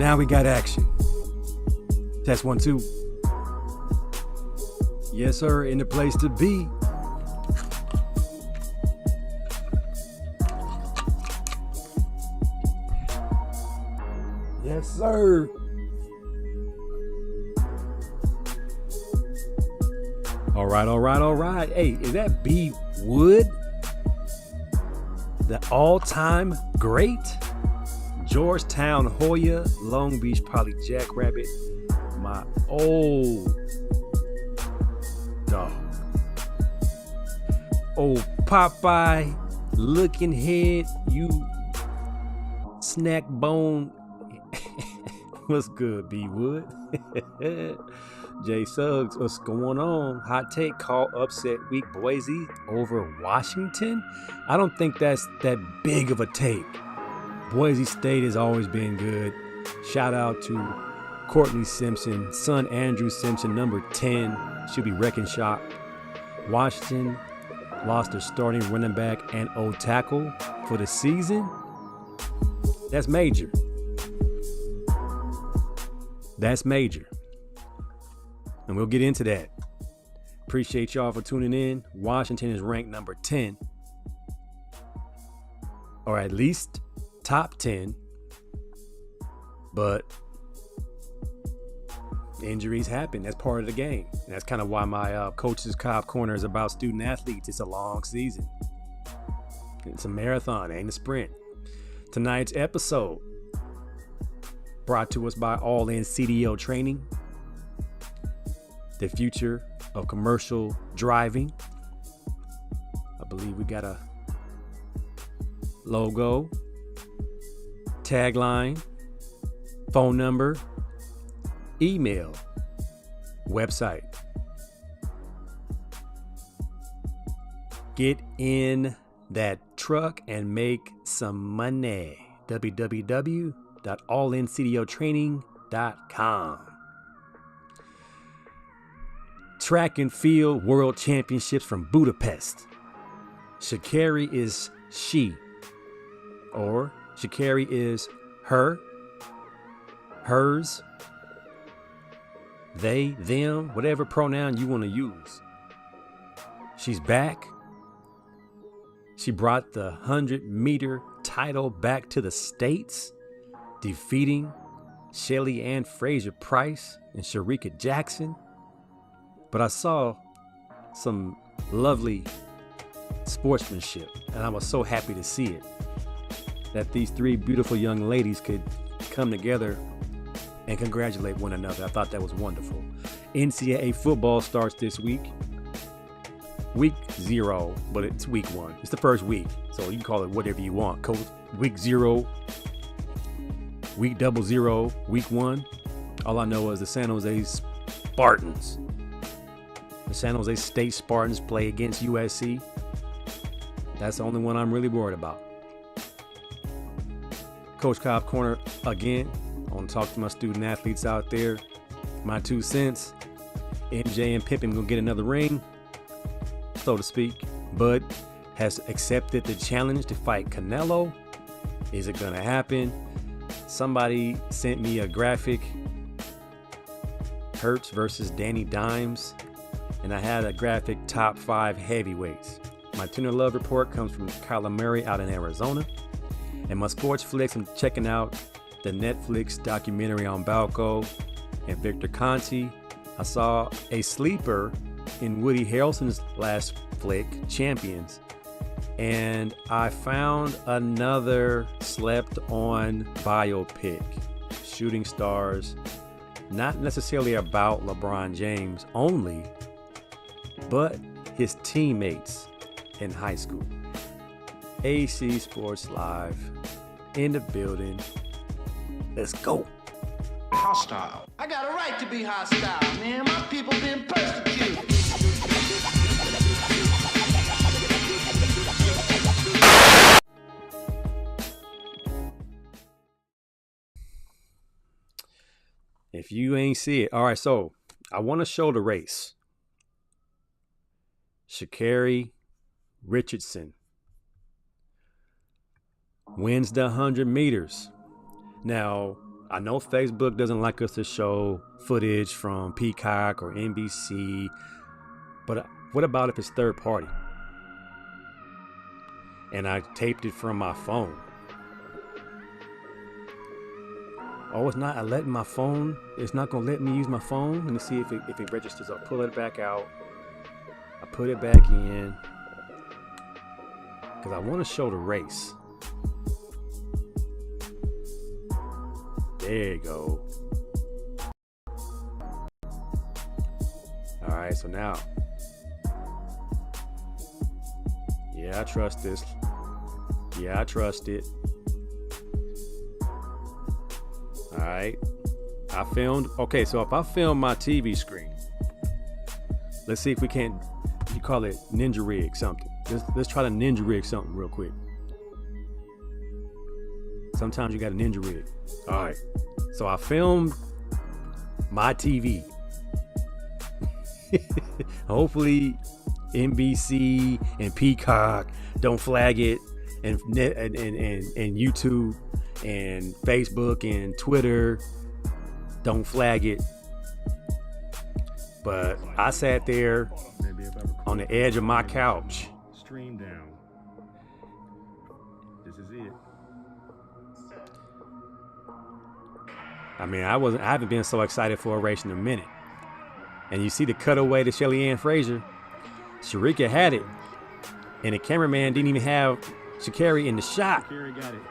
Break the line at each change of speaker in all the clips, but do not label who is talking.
Now we got action. Test 1, 2. Yes, sir, in the place to be. Yes, sir. All right. Hey, is that B. Wood? The all-time great? Georgetown Hoya, Long Beach Poly Jackrabbit, my old dog. Old Popeye looking head, you snack bone. What's good, B. Wood? Jay Suggs, what's going on? Hot take, call upset week Boise over Washington? I don't think that's that big of a take. Boise State has always been good. Shout out to Courtney Simpson, son Andrew Simpson, number 10, should be wrecking shop. Washington lost their starting running back and O tackle for the season. That's major. That's major. And we'll get into that. Appreciate y'all for tuning in. Washington is ranked number 10, or at least top 10, but injuries happen. That's part of the game. And that's kind of why my Coach's Cop Corner is about student athletes. It's a long season. It's a marathon, ain't a sprint. Tonight's episode brought to us by All NCAA Training, the future of commercial driving. I believe we got a logo, tagline, phone number, email, website. Get in that truck and make some money. www.allncdotraining.com. Track and Field World Championships from Budapest. Sha'Carri is she, or Sha'Carri is her, hers, they, them, whatever pronoun you want to use. She's back. She brought the 100-meter title back to the States, defeating Shelly Ann Fraser-Price and Sharika Jackson. But I saw some lovely sportsmanship, and I was so happy to see it, that these three beautiful young ladies could come together and congratulate one another. I thought that was wonderful. NCAA football starts this week. Week 0, but it's week 1. It's the first week, so you can call it whatever you want. Coach, week 0, week 00, week 1. All I know is the San Jose Spartans. The San Jose State Spartans play against USC. That's the only one I'm really worried about. Coach Cobb Corner again. I want to talk to my student athletes out there. My 2 cents. MJ and Pippen gonna get another ring, so to speak. Bud has accepted the challenge to fight Canelo. Is it gonna happen? Somebody sent me a graphic. Hurts versus Danny Dimes. And I had a graphic top 5 heavyweights. My Tuna Love report comes from Kyler Murray out in Arizona. And my sports flicks, I'm checking out the Netflix documentary on Balco and Victor Conti. I saw a sleeper in Woody Harrelson's last flick, Champions. And I found another slept on biopic, Shooting Stars. Not necessarily about LeBron James only, but his teammates in high school. AC Sports Live in the building. Let's go.
Hostile. I got a right to be hostile, man. My people been persecuted.
If you ain't see it. All right, so I want to show the race. Sha'Carri Richardson wins the 100 meters. Now, I know Facebook doesn't like us to show footage from Peacock or NBC, but what about if it's third party? And I taped it from my phone. Oh, it's not letting my phone. It's not gonna let me use my phone. Let me see if it registers. I'll pull it back out. I put it back in because I want to show the race. There you go. All right, so now, yeah, I trust this. Yeah, I trust it. All right, I filmed. Okay, so if I film my TV screen, let's see if we can't. You call it ninja rig something. Let's try to ninja rig something real quick. Sometimes you got a ninja rig. All right. So I filmed my TV. Hopefully NBC and Peacock don't flag it, and YouTube and Facebook and Twitter don't flag it. But I sat there on the edge of my couch.
Stream down. This is it.
I mean, I haven't been so excited for a race in a minute. And you see the cutaway to Shelly Ann Fraser. Sharika had it, and the cameraman didn't even have Sha'Carri in the shot.
Sha'Carri got it.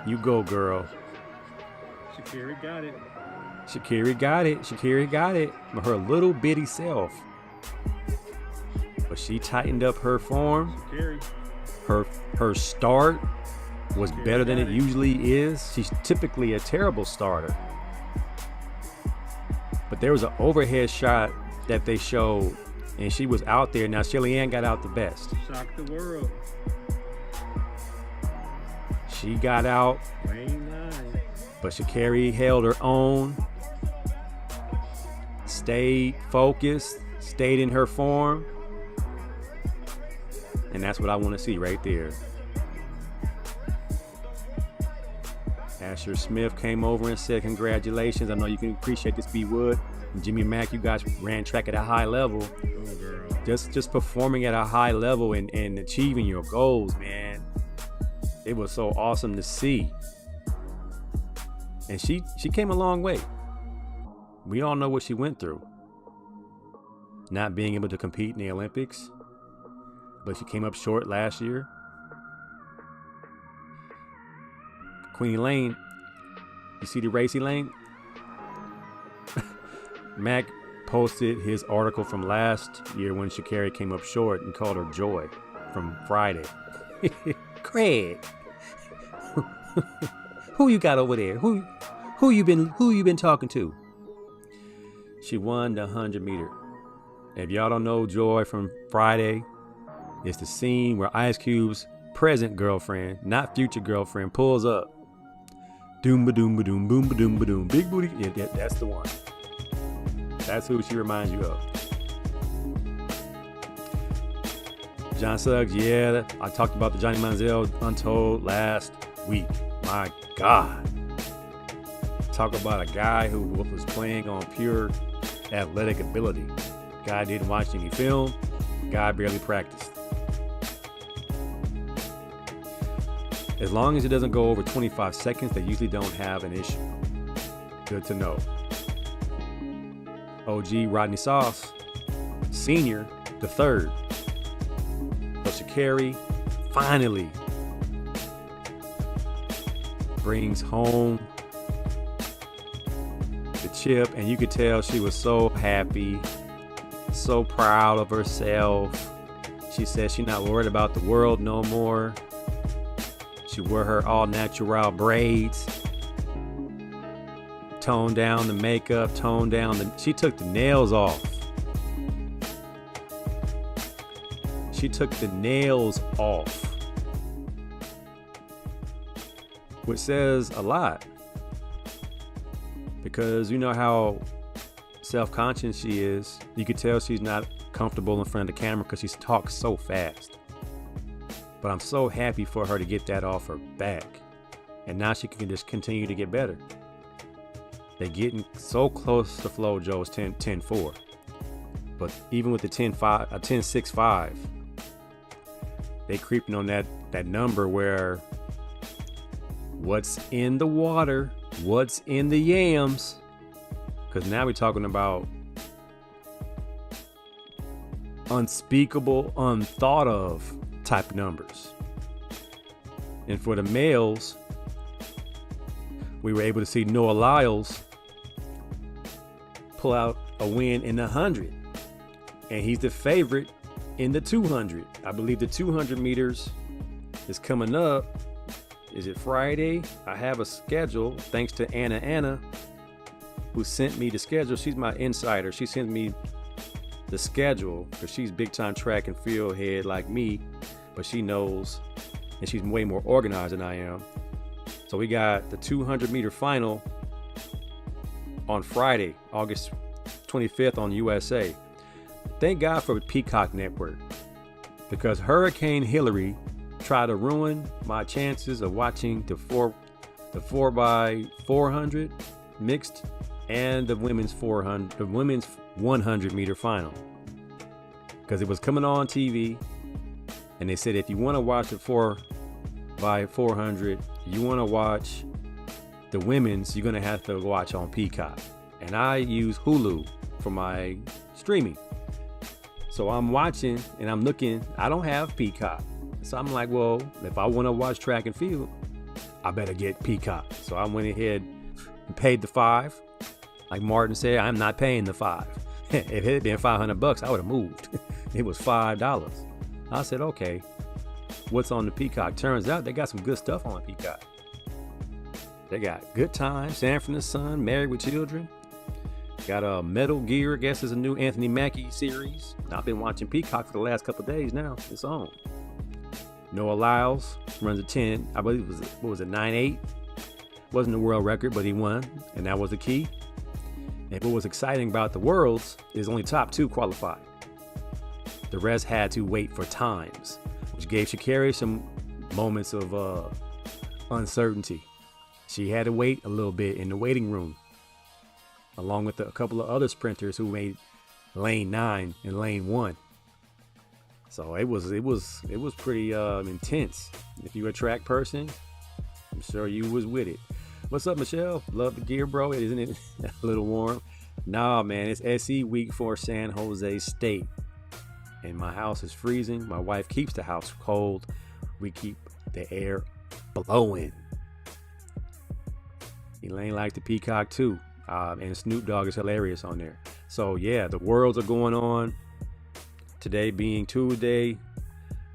You go, girl.
Sha'Carri got it.
Sha'Carri got it. Sha'Carri got it. Her little bitty self. But she tightened up her form.
Sha'Carri.
Her start was better than it usually is. She's typically a terrible starter. But there was an overhead shot that they showed, and she was out there. Now, Shelly Ann got out the best.
Shocked the world.
She got out,
Lane 9.
but Sha'Carri held her own, stayed focused, stayed in her form. And that's what I want to see right there. Asher Smith came over and said, congratulations. I know you can appreciate this, B. Wood. And Jimmy Mack, you guys ran track at a high level.
Oh, girl.
Just performing at a high level and achieving your goals, man. It was so awesome to see. And she came a long way. We all know what she went through. Not being able to compete in the Olympics. But she came up short last year. Queen Elaine, you see the race, Elaine? Mac posted his article from last year when Sha'Carri came up short and called her Joy from Friday. Craig, who you got over there? Who you been talking to? She won the 100 meter. If y'all don't know Joy from Friday, it's the scene where Ice Cube's present girlfriend, not future girlfriend, pulls up. Doom ba doom ba doom boom ba doom ba doom. Big booty. Yeah, that's the one. That's who she reminds you of. John Suggs, yeah, I talked about the Johnny Manziel Untold last week. My God. Talk about a guy who was playing on pure athletic ability. Guy didn't watch any film. Guy barely practiced. As long as it doesn't go over 25 seconds, they usually don't have an issue. Good to know. OG Rodney Sauce, senior, the third. But Sha'Carri finally brings home the chip, and you could tell she was so happy, so proud of herself. She said she's not worried about the world no more. She wore her all natural braids, toned down the makeup, she took the nails off. She took the nails off, which says a lot, because you know how self-conscious she is. You could tell she's not comfortable in front of the camera because she talks so fast. But I'm so happy for her to get that off her back. And now she can just continue to get better. They're getting so close to FloJo's 10-4. But even with the 10-6-5, they creeping on that number where what's in the water, what's in the yams. Because now we're talking about unspeakable, unthought of type numbers. And for the males, we were able to see Noah Lyles pull out a win in the 100. And he's the favorite in the 200. I believe the 200 meters is coming up. Is it Friday? I have a schedule thanks to Anna, who sent me the schedule. She's my insider. She sent me the schedule because she's big time track and field head like me, but she knows, and she's way more organized than I am. So we got the 200 meter final on Friday, August 25th on USA. Thank God for the Peacock Network, because Hurricane Hillary tried to ruin my chances of watching the 4x400 mixed and the women's 100 meter final, because it was coming on TV, and they said if you want to watch the 4x400, you want to watch the women's, you're gonna have to watch on Peacock. And I use Hulu for my streaming. So I'm watching and I'm looking, I don't have Peacock. So I'm like, well, if I want to watch track and field, I better get Peacock. So I went ahead and paid the $5. Like Martin said, I'm not paying the $5. If it had been $500, I would have moved. It was $5. I said, okay, what's on the Peacock? Turns out they got some good stuff on Peacock. They got Good Times, Sanford and Son, Married with Children. Got a Metal Gear, I guess is a new Anthony Mackie series. I've been watching Peacock for the last couple of days now. It's on. Noah Lyles runs a 10. I believe it was, what was it, 9.8? Wasn't a world record, but he won, and that was the key. And what was exciting about the Worlds is only top 2 qualified. The rest had to wait for times, which gave Sha'Carri some moments of uncertainty. She had to wait a little bit in the waiting room, along with a couple of other sprinters who made lane 9 and lane 1. So it was pretty intense. If you're a track person, I'm sure you was with it. What's up, Michelle? Love the gear, bro. Isn't it a little warm? Nah, man, it's SE week for San Jose State. And my house is freezing. My wife keeps the house cold. We keep the air blowing. Elaine liked the Peacock too. And Snoop Dogg is hilarious on there. So yeah, the Worlds are going on. Today being Tuesday,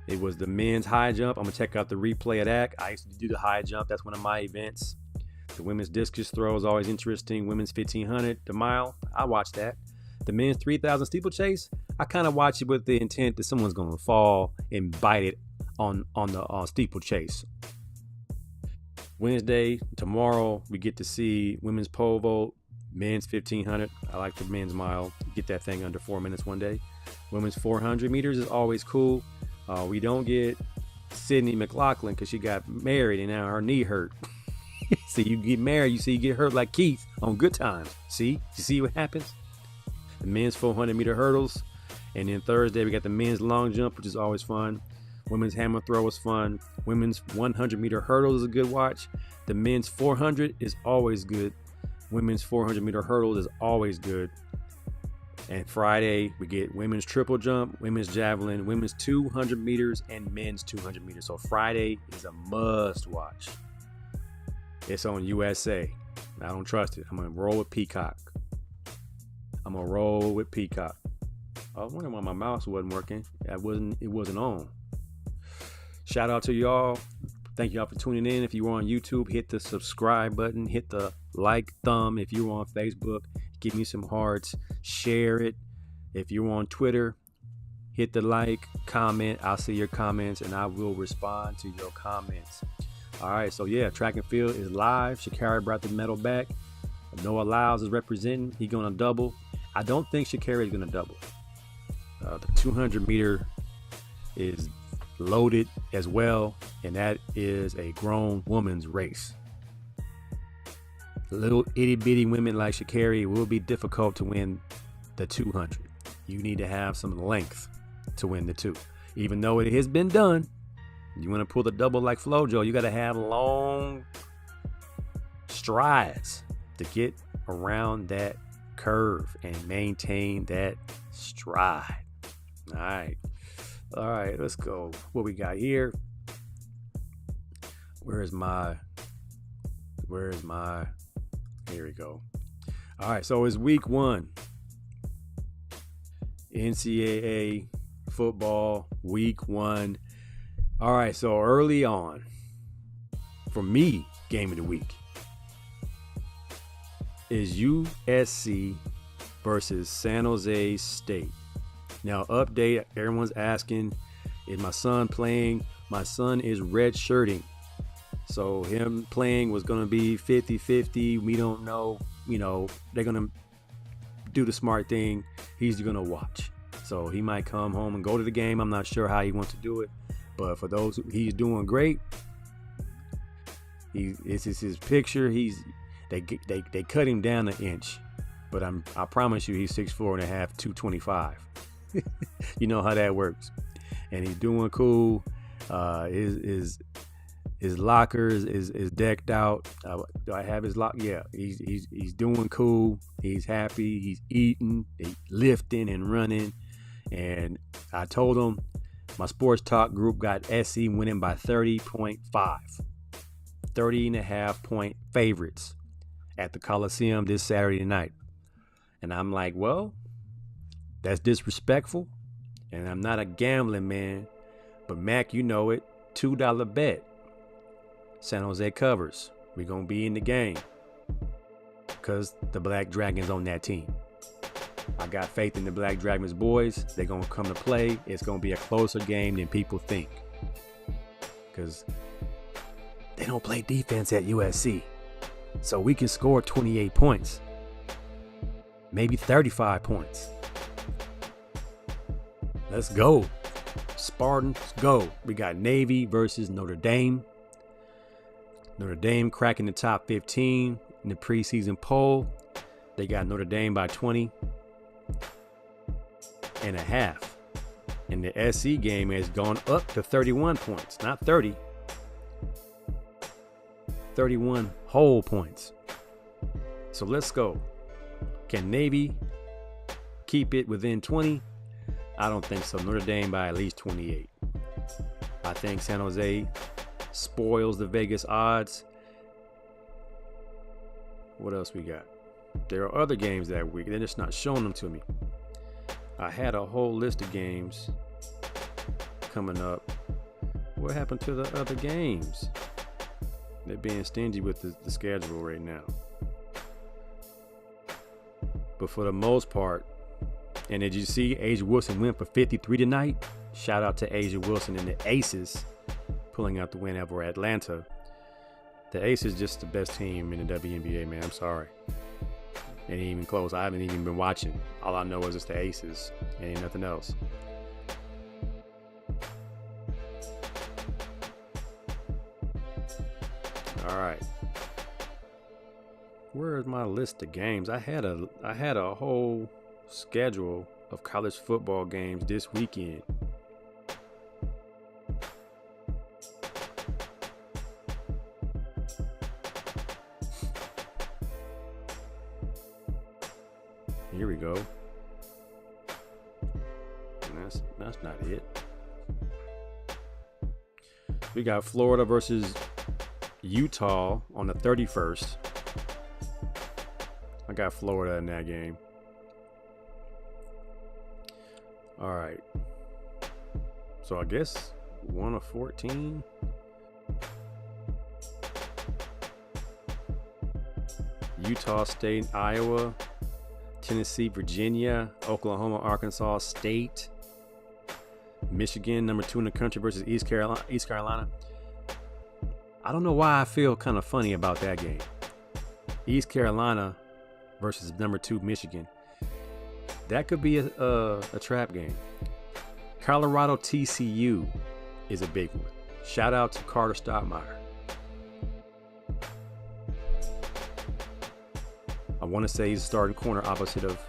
it was the men's high jump. I'm gonna check out the replay of that. I used to do the high jump. That's one of my events. The women's discus throw is always interesting. Women's 1500, the mile, I watch that. The men's 3000 steeplechase, I kind of watch it with the intent that someone's gonna fall and bite it on the steeplechase. Wednesday, tomorrow, we get to see women's pole vault, men's 1500. I like the men's mile. Get that thing under 4 minutes one day. Women's 400 meters is always cool. We don't get Sydney McLaughlin because she got married and now her knee hurt. See, you get married, you get hurt like Keith on Good Times. See? You see what happens? The men's 400 meter hurdles. And then Thursday, we got the men's long jump, which is always fun. Women's hammer throw is fun. Women's 100 meter hurdles is a good watch. The men's 400 is always good. Women's 400 meter hurdles is always good. And Friday, we get women's triple jump, women's javelin, women's 200 meters, and men's 200 meters. So Friday is a must watch. It's on USA. I don't trust it. I'm going to roll with Peacock. I was wondering why my mouse wasn't working. It wasn't on. Shout out to y'all. Thank y'all for tuning in. If you were on YouTube, hit the subscribe button, hit the like thumb. If you're on Facebook, give me some hearts, share it. If you're on Twitter, hit the like, comment. I'll see your comments and I will respond to your comments. All right, so yeah, track and field is live. Sha'Carri brought the medal back. Noah Lyles is representing. He's going to double. I don't think Sha'Carri is going to double. The 200 meter is loaded as well, and that is a grown woman's race. little itty bitty women like Sha'Carri, it will be difficult to win the 200. You need to have some length to win the 2. Even though it has been done, you want to pull the double like Flojo, you got to have long strides to get around that curve and maintain that stride. All right, let's go. What we got here? Where's my here we go. All right, so it's week 1. NCAA football, week 1. All right, so early on, for me, game of the week is USC versus San Jose State. Now, update, everyone's asking, is my son playing? My son is redshirting. So him playing was going to be 50-50. We don't know. You know, they're going to do the smart thing. He's going to watch. So he might come home and go to the game. I'm not sure how he wants to do it. But for those, he's doing great. This is his picture. They cut him down an inch. But I promise you, he's 6'4.5", 225. You know how that works. And he's doing cool. His locker is decked out. Do I have his lock? Yeah, he's doing cool. He's happy. He's eating, lifting, and running. And I told him my sports talk group got SC winning by 30.5. 30.5 point favorites at the Coliseum this Saturday night. And I'm like, well, that's disrespectful. And I'm not a gambling man. But Mac, you know it. $2 bet. San Jose covers. We're going to be in the game. Because the Black Dragons on that team. I got faith in the Black Dragons boys. They're going to come to play. It's going to be a closer game than people think. Because they don't play defense at USC. So we can score 28 points. Maybe 35 points. Let's go. Spartans, go. We got Navy versus Notre Dame. Notre Dame cracking the top 15 in the preseason poll. They got Notre Dame by 20.5. And the SC game has gone up to 31 points, not 30. 31 whole points. So let's go. Can Navy keep it within 20? I don't think so. Notre Dame by at least 28. I think San Jose spoils the Vegas odds. What else we got? There are other games that week. They're just not showing them to me. I had a whole list of games coming up. What happened to the other games? They're being stingy with the schedule right now. But for the most part, and did you see Asia Wilson went for 53 tonight? Shout out to Asia Wilson and the Aces pulling out the win over Atlanta. The Aces just the best team in the WNBA, man. I'm sorry. Ain't even close. I haven't even been watching. All I know is it's the Aces. Ain't nothing else. All right. Where is my list of games? I had a whole schedule of college football games this weekend. Here we go. And that's not it. We got Florida versus Utah on the 31st. I got Florida in that game. All right. So I guess 1 of 14. Utah State, Iowa, Tennessee, Virginia, Oklahoma, Arkansas State, Michigan, number 2 in the country versus East Carolina. I don't know why I feel kind of funny about that game. East Carolina versus number 2 Michigan. That could be a trap game. Colorado TCU is a big one. Shout out to Carter Stoudemire. want to say he's starting corner opposite of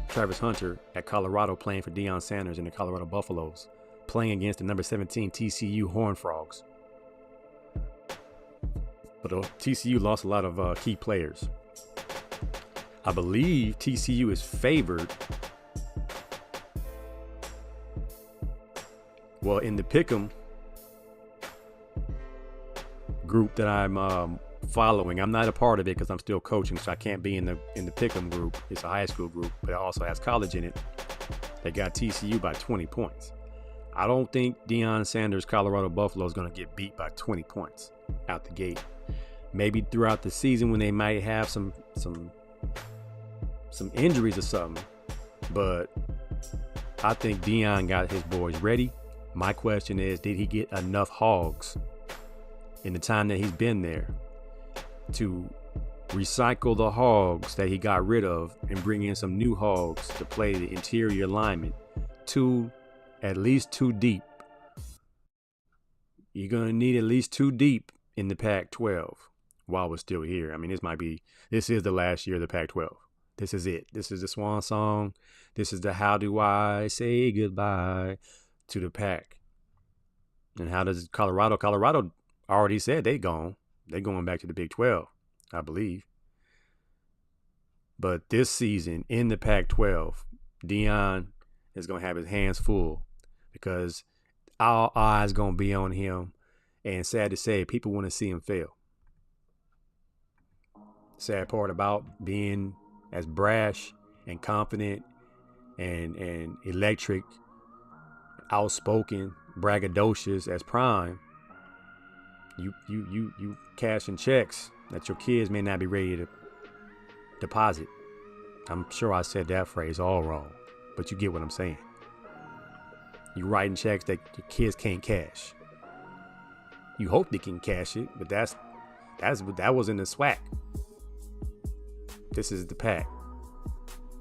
Travis Hunter at Colorado, playing for Deion Sanders in the Colorado Buffaloes, playing against the number 17 TCU Horned Frogs. But TCU lost a lot of key players. I believe TCU is favored. Well, in the Pick'em group that I'm following, I'm not a part of it because I'm still coaching, so I can't be in the Pick'em group. It's a high school group, but it also has college in it. They got TCU by 20 points. I don't think Deion Sanders' Colorado Buffalo is going to get beat by 20 points out the gate. Maybe throughout the season when they might have some injuries or something. But I think Deion got his boys ready. My question is, did he get enough hogs in the time that he's been there to recycle the hogs that he got rid of and bring in some new hogs to play the interior linemen at least two deep? You're going to need at least two deep in the Pac-12 while we're still here. I mean, this is the last year of the Pac-12. This is it. This is the swan song. This is the how do I say goodbye to the Pac. And how does Colorado already said they're going back to the Big 12, I believe. But this season in the Pac-12, Deion is going to have his hands full because all eyes going to be on him. And sad to say, people want to see him fail. Sad part about being as brash and confident and electric, outspoken, braggadocious as Prime, you cashing checks that your kids may not be ready to deposit. I'm sure I said that phrase all wrong, but you get what I'm saying. You writing checks that your kids can't cash. You hope they can cash it, but that was in the SWAC. This is the Pac.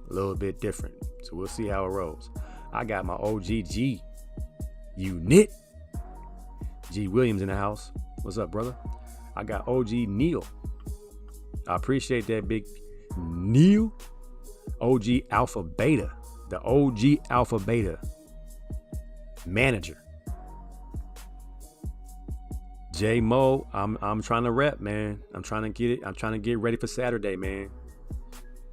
A little bit different. So we'll see how it rolls. I got my OGG unit. G Williams in the house. What's up, brother? I got OG Neil. I appreciate that, big Neil. OG Alpha Beta. The OG Alpha Beta manager. J Mo, I'm trying to rep, man. I'm trying to get it. I'm trying to get ready for Saturday, man.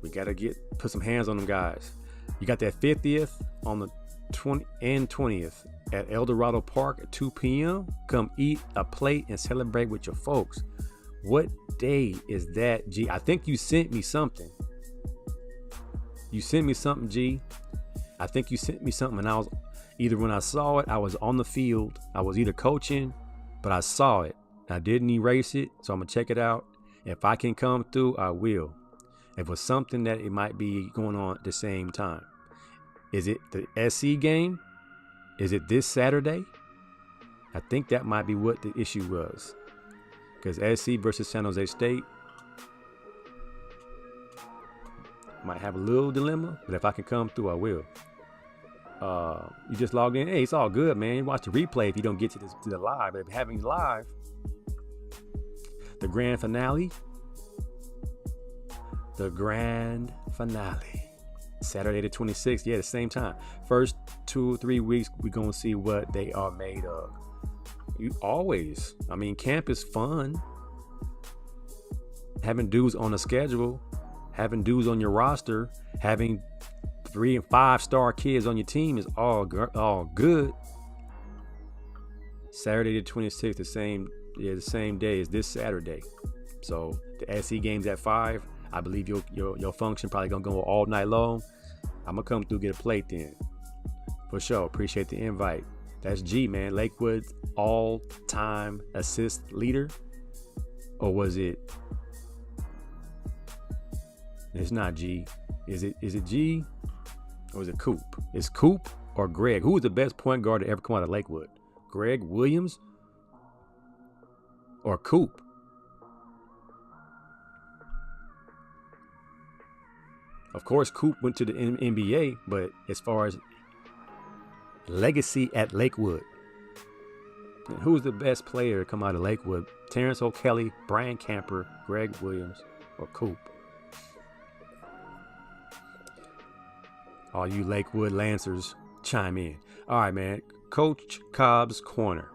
We gotta put some hands on them guys. You got that 50th on the 20th at El Dorado Park at 2 p.m. Come eat a plate and celebrate with your folks. What day is that, G? I think you sent me something. You sent me something, G. I think you sent me something, and I was either when I saw it, I was on the field. I was either coaching, but I saw it. I didn't erase it, so I'm gonna check it out. If I can come through, I will. If it's something that it might be going on at the same time. Is it the SC game? Is it this Saturday? I think that might be what the issue was. Because SC versus San Jose State might have a little dilemma, but if I can come through, I will. You just logged in. Hey, it's all good, man. Watch the replay if you don't get to the live. But if having live, the grand finale. The grand finale. Saturday the 26th. Yeah, the same time. First 2 or 3 weeks, we're going to see what they are made of. Camp is fun. Having dudes on a schedule, having dudes on your roster, having 3 and 5 star kids on your team is all good. Saturday the 26th, the same day as this Saturday. So the SC game's at 5. I believe your function probably gonna go all night long. I'm gonna come through, get a plate then. For sure. Appreciate the invite. That's G, man. Lakewood's all-time assist leader. Or was it? It's not G. Is it G? Or is it Coop? It's Coop or Greg? Who was the best point guard to ever come out of Lakewood? Greg Williams or Coop? Of course, Coop went to the NBA, but as far as legacy at Lakewood, who's the best player to come out of Lakewood? Terrence O'Kelly, Brian Camper, Greg Williams, or Coop? All you Lakewood Lancers, chime in. All right, man. Coach Cobb's Corner.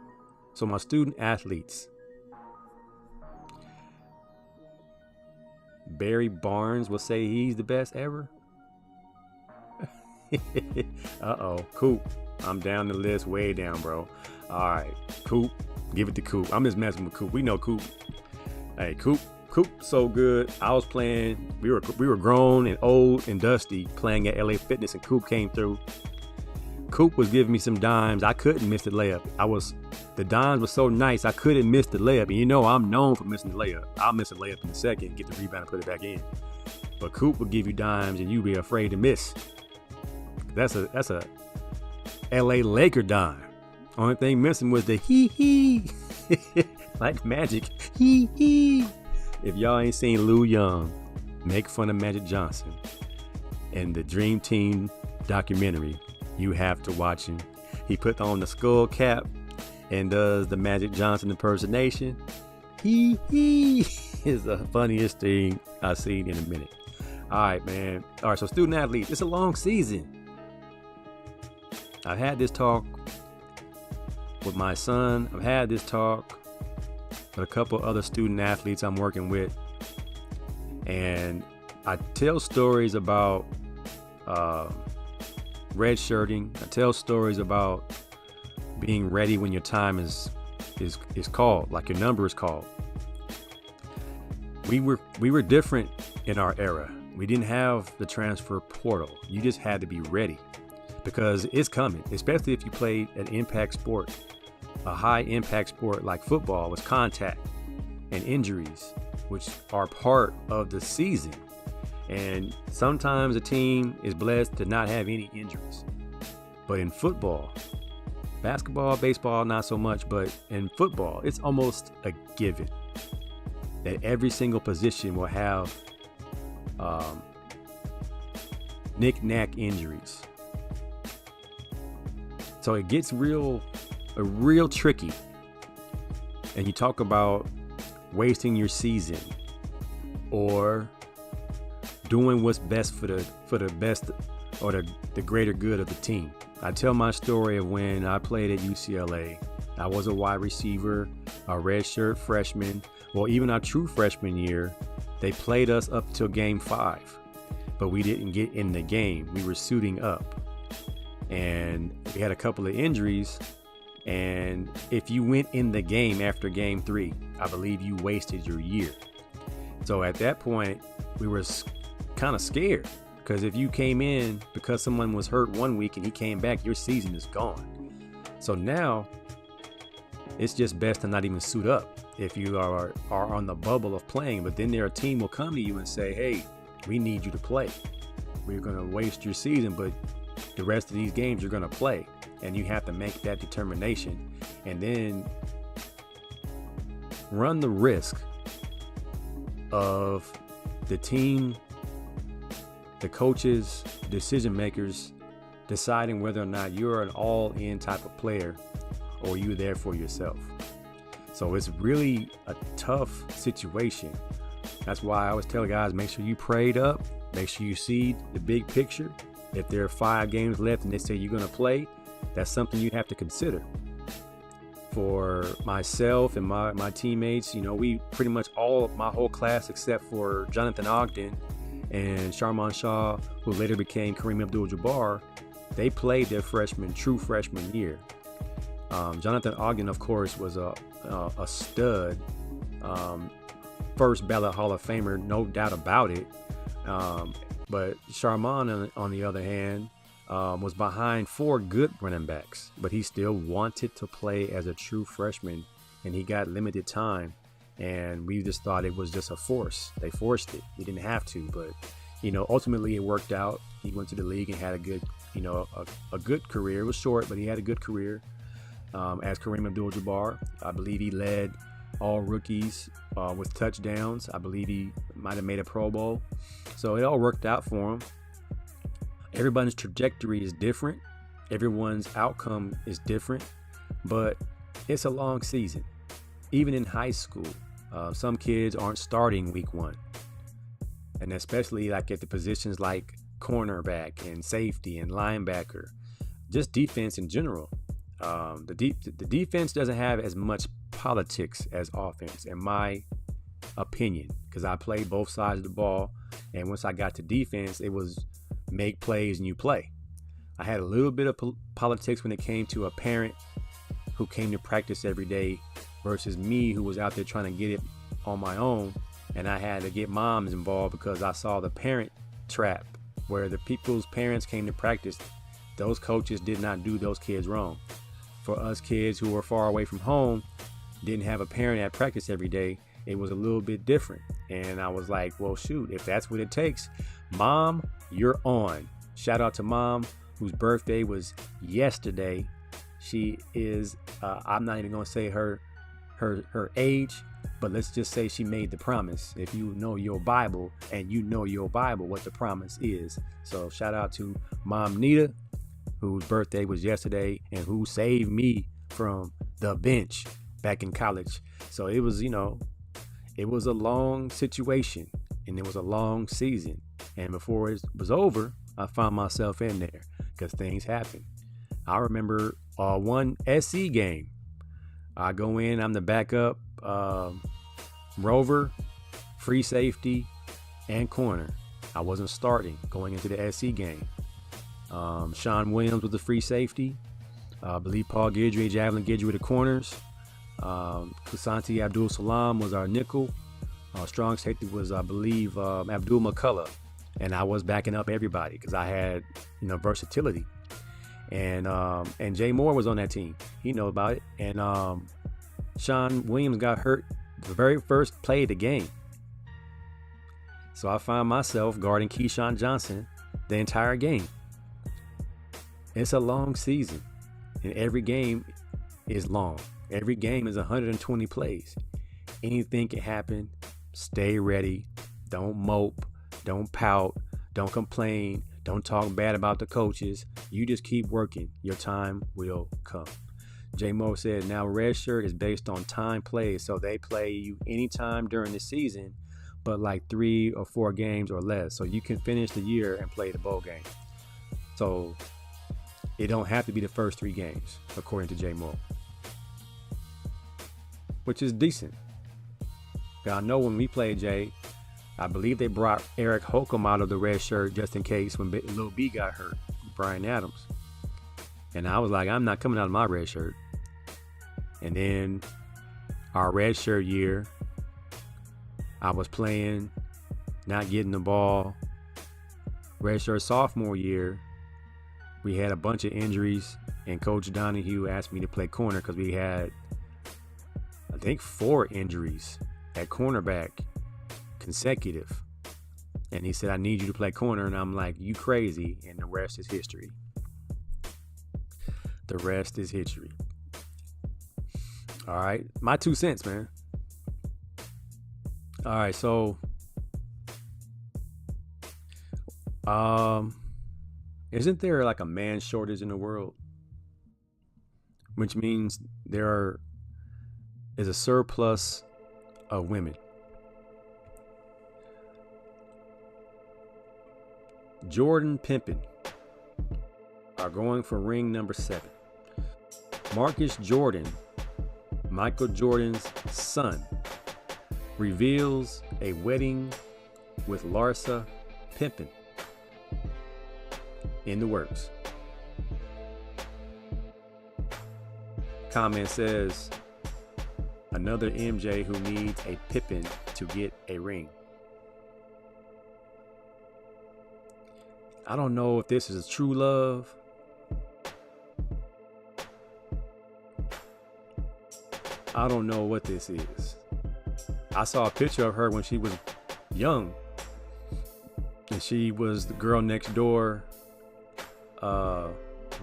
So my student athletes. Barry Barnes will say he's the best ever. Uh-oh. Coop. I'm down the list, way down, bro. All right. Coop. Give it to Coop. I'm just messing with Coop. We know Coop. Hey, Coop, so good. I was playing. We were grown and old and dusty playing at LA Fitness, and Coop came through. Coop was giving me some dimes. I couldn't miss the layup. The dimes were so nice, I couldn't miss the layup. And you know I'm known for missing the layup. I'll miss a layup in a second, get the rebound and put it back in. But Coop would give you dimes, and you'd be afraid to miss. That's a LA Laker dime. Only thing missing was the hee. Like Magic. Hee. If y'all ain't seen Lou Young make fun of Magic Johnson in the Dream Team documentary, you have to watch him. He put on the skull cap and does the Magic Johnson impersonation. Hee is the funniest thing I've seen in a minute. All right, man. All right, so student athletes, it's a long season. I've had this talk with my son. I've had this talk with a couple other student athletes I'm working with. And I tell stories about redshirting. I tell stories about being ready when your time is called, like your number is called. We were different in our era. We didn't have the transfer portal. You just had to be ready because it's coming, especially if you played an impact sport. A high impact sport like football with contact and injuries, which are part of the season. And sometimes a team is blessed to not have any injuries. But in football, basketball, baseball, not so much, but in football, it's almost a given that every single position will have knick-knack injuries. So it gets real tricky. And you talk about wasting your season or doing what's best for the best or the greater good of the team. I tell my story of when I played at UCLA. I was a wide receiver, a redshirt freshman. Well, even our true freshman year, they played us up till game 5, but we didn't get in the game. We were suiting up, and we had a couple of injuries. And if you went in the game after game 3, I believe you wasted your year. So at that point, we were kind of scared because if you came in because someone was hurt one week and he came back, your season is gone. So now it's just best to not even suit up if you are on the bubble of playing. But then a team will come to you and say, hey, we need you to play. We're going to waste your season, but the rest of these games you're going to play. And you have to make that determination and then run the risk of the team, the coaches, decision makers deciding whether or not you're an all-in type of player or you're there for yourself. So it's really a tough situation. That's why I always tell guys, make sure you prayed up, make sure you see the big picture. If there are 5 games left and they say you're going to play, that's something you have to consider. For myself and my teammates, we pretty much my whole class except for Jonathan Ogden and Sharman Shah, who later became Kareem Abdul-Jabbar, they played their true freshman year. Jonathan Ogden, of course, was a stud, first ballot Hall of Famer, no doubt about it. But Sharman, on the other hand, was behind 4 good running backs, but he still wanted to play as a true freshman, and he got limited time. And we just thought it was just a force. They forced it. He didn't have to, but ultimately it worked out. He went to the league and had a good, a good career. It was short, but he had a good career as Kareem Abdul-Jabbar. I believe he led all rookies with touchdowns. I believe he might have made a Pro Bowl. So it all worked out for him. Everybody's trajectory is different. Everyone's outcome is different, but it's a long season. Even in high school, some kids aren't starting week 1. And especially like at the positions like cornerback and safety and linebacker, just defense in general. The defense doesn't have as much politics as offense, in my opinion, because I played both sides of the ball. And once I got to defense, it was make plays and you play. I had a little bit of politics when it came to a parent who came to practice every day versus me who was out there trying to get it on my own. And I had to get moms involved because I saw the parent trap where the people's parents came to practice. Those coaches did not do those kids wrong. For us kids who were far away from home, didn't have a parent at practice every day, it was a little bit different. And I was like, well, shoot, if that's what it takes, Mom, you're on. Shout out to Mom, whose birthday was yesterday. She is, I'm not even going to say her age, but let's just say she made the promise. If you know your Bible and you know your Bible, what the promise is. So shout out to Mom Nita, whose birthday was yesterday and who saved me from the bench back in college. So it was, it was a long situation and it was a long season. And before it was over, I found myself in there because things happen. I remember one SC game. I go in, I'm the backup rover, free safety, and corner. I wasn't starting going into the SC game. Sean Williams was the free safety. I believe Paul Guidry, Javelin Guidry were the corners. Kusanti Abdul Salam was our nickel. Strong safety was, I believe, Abdul McCullough. And I was backing up everybody because I had, versatility. And Jay Moore was on that team. He know about it. And Sean Williams got hurt the very first play of the game. So I found myself guarding Keyshawn Johnson the entire game. It's a long season, and every game is long. Every game is 120 plays. Anything can happen. Stay ready. Don't mope. Don't pout. Don't complain. Don't talk bad about the coaches. You just keep working. Your time will come. J Mo said, now red shirt is based on time played, so they play you anytime during the season, but like 3 or 4 games or less. So you can finish the year and play the bowl game. So it don't have to be the first 3 games, according to J Mo, which is decent. I know when we played Jay, I believe they brought Eric Holcomb out of the red shirt just in case when Lil B got hurt, Brian Adams. And I was like, I'm not coming out of my red shirt. And then our red shirt year, I was playing, not getting the ball. Red shirt sophomore year, we had a bunch of injuries, and Coach Donahue asked me to play corner because we had, I think, 4 injuries at cornerback consecutive. And he said, I need you to play corner. And I'm like, you crazy. And the rest is history. The rest is history. All right. My 2 cents, man. All right. So, isn't there like a man shortage in the world? Which means there is a surplus of women. Jordan Pimpin are going for ring number 7. Marcus Jordan, Michael Jordan's son, reveals a wedding with Larsa Pimpin in the works. Comment says, another MJ who needs a Pippin to get a ring. I don't know if this is true love. I don't know what this is. I saw a picture of her when she was young. And she was the girl next door,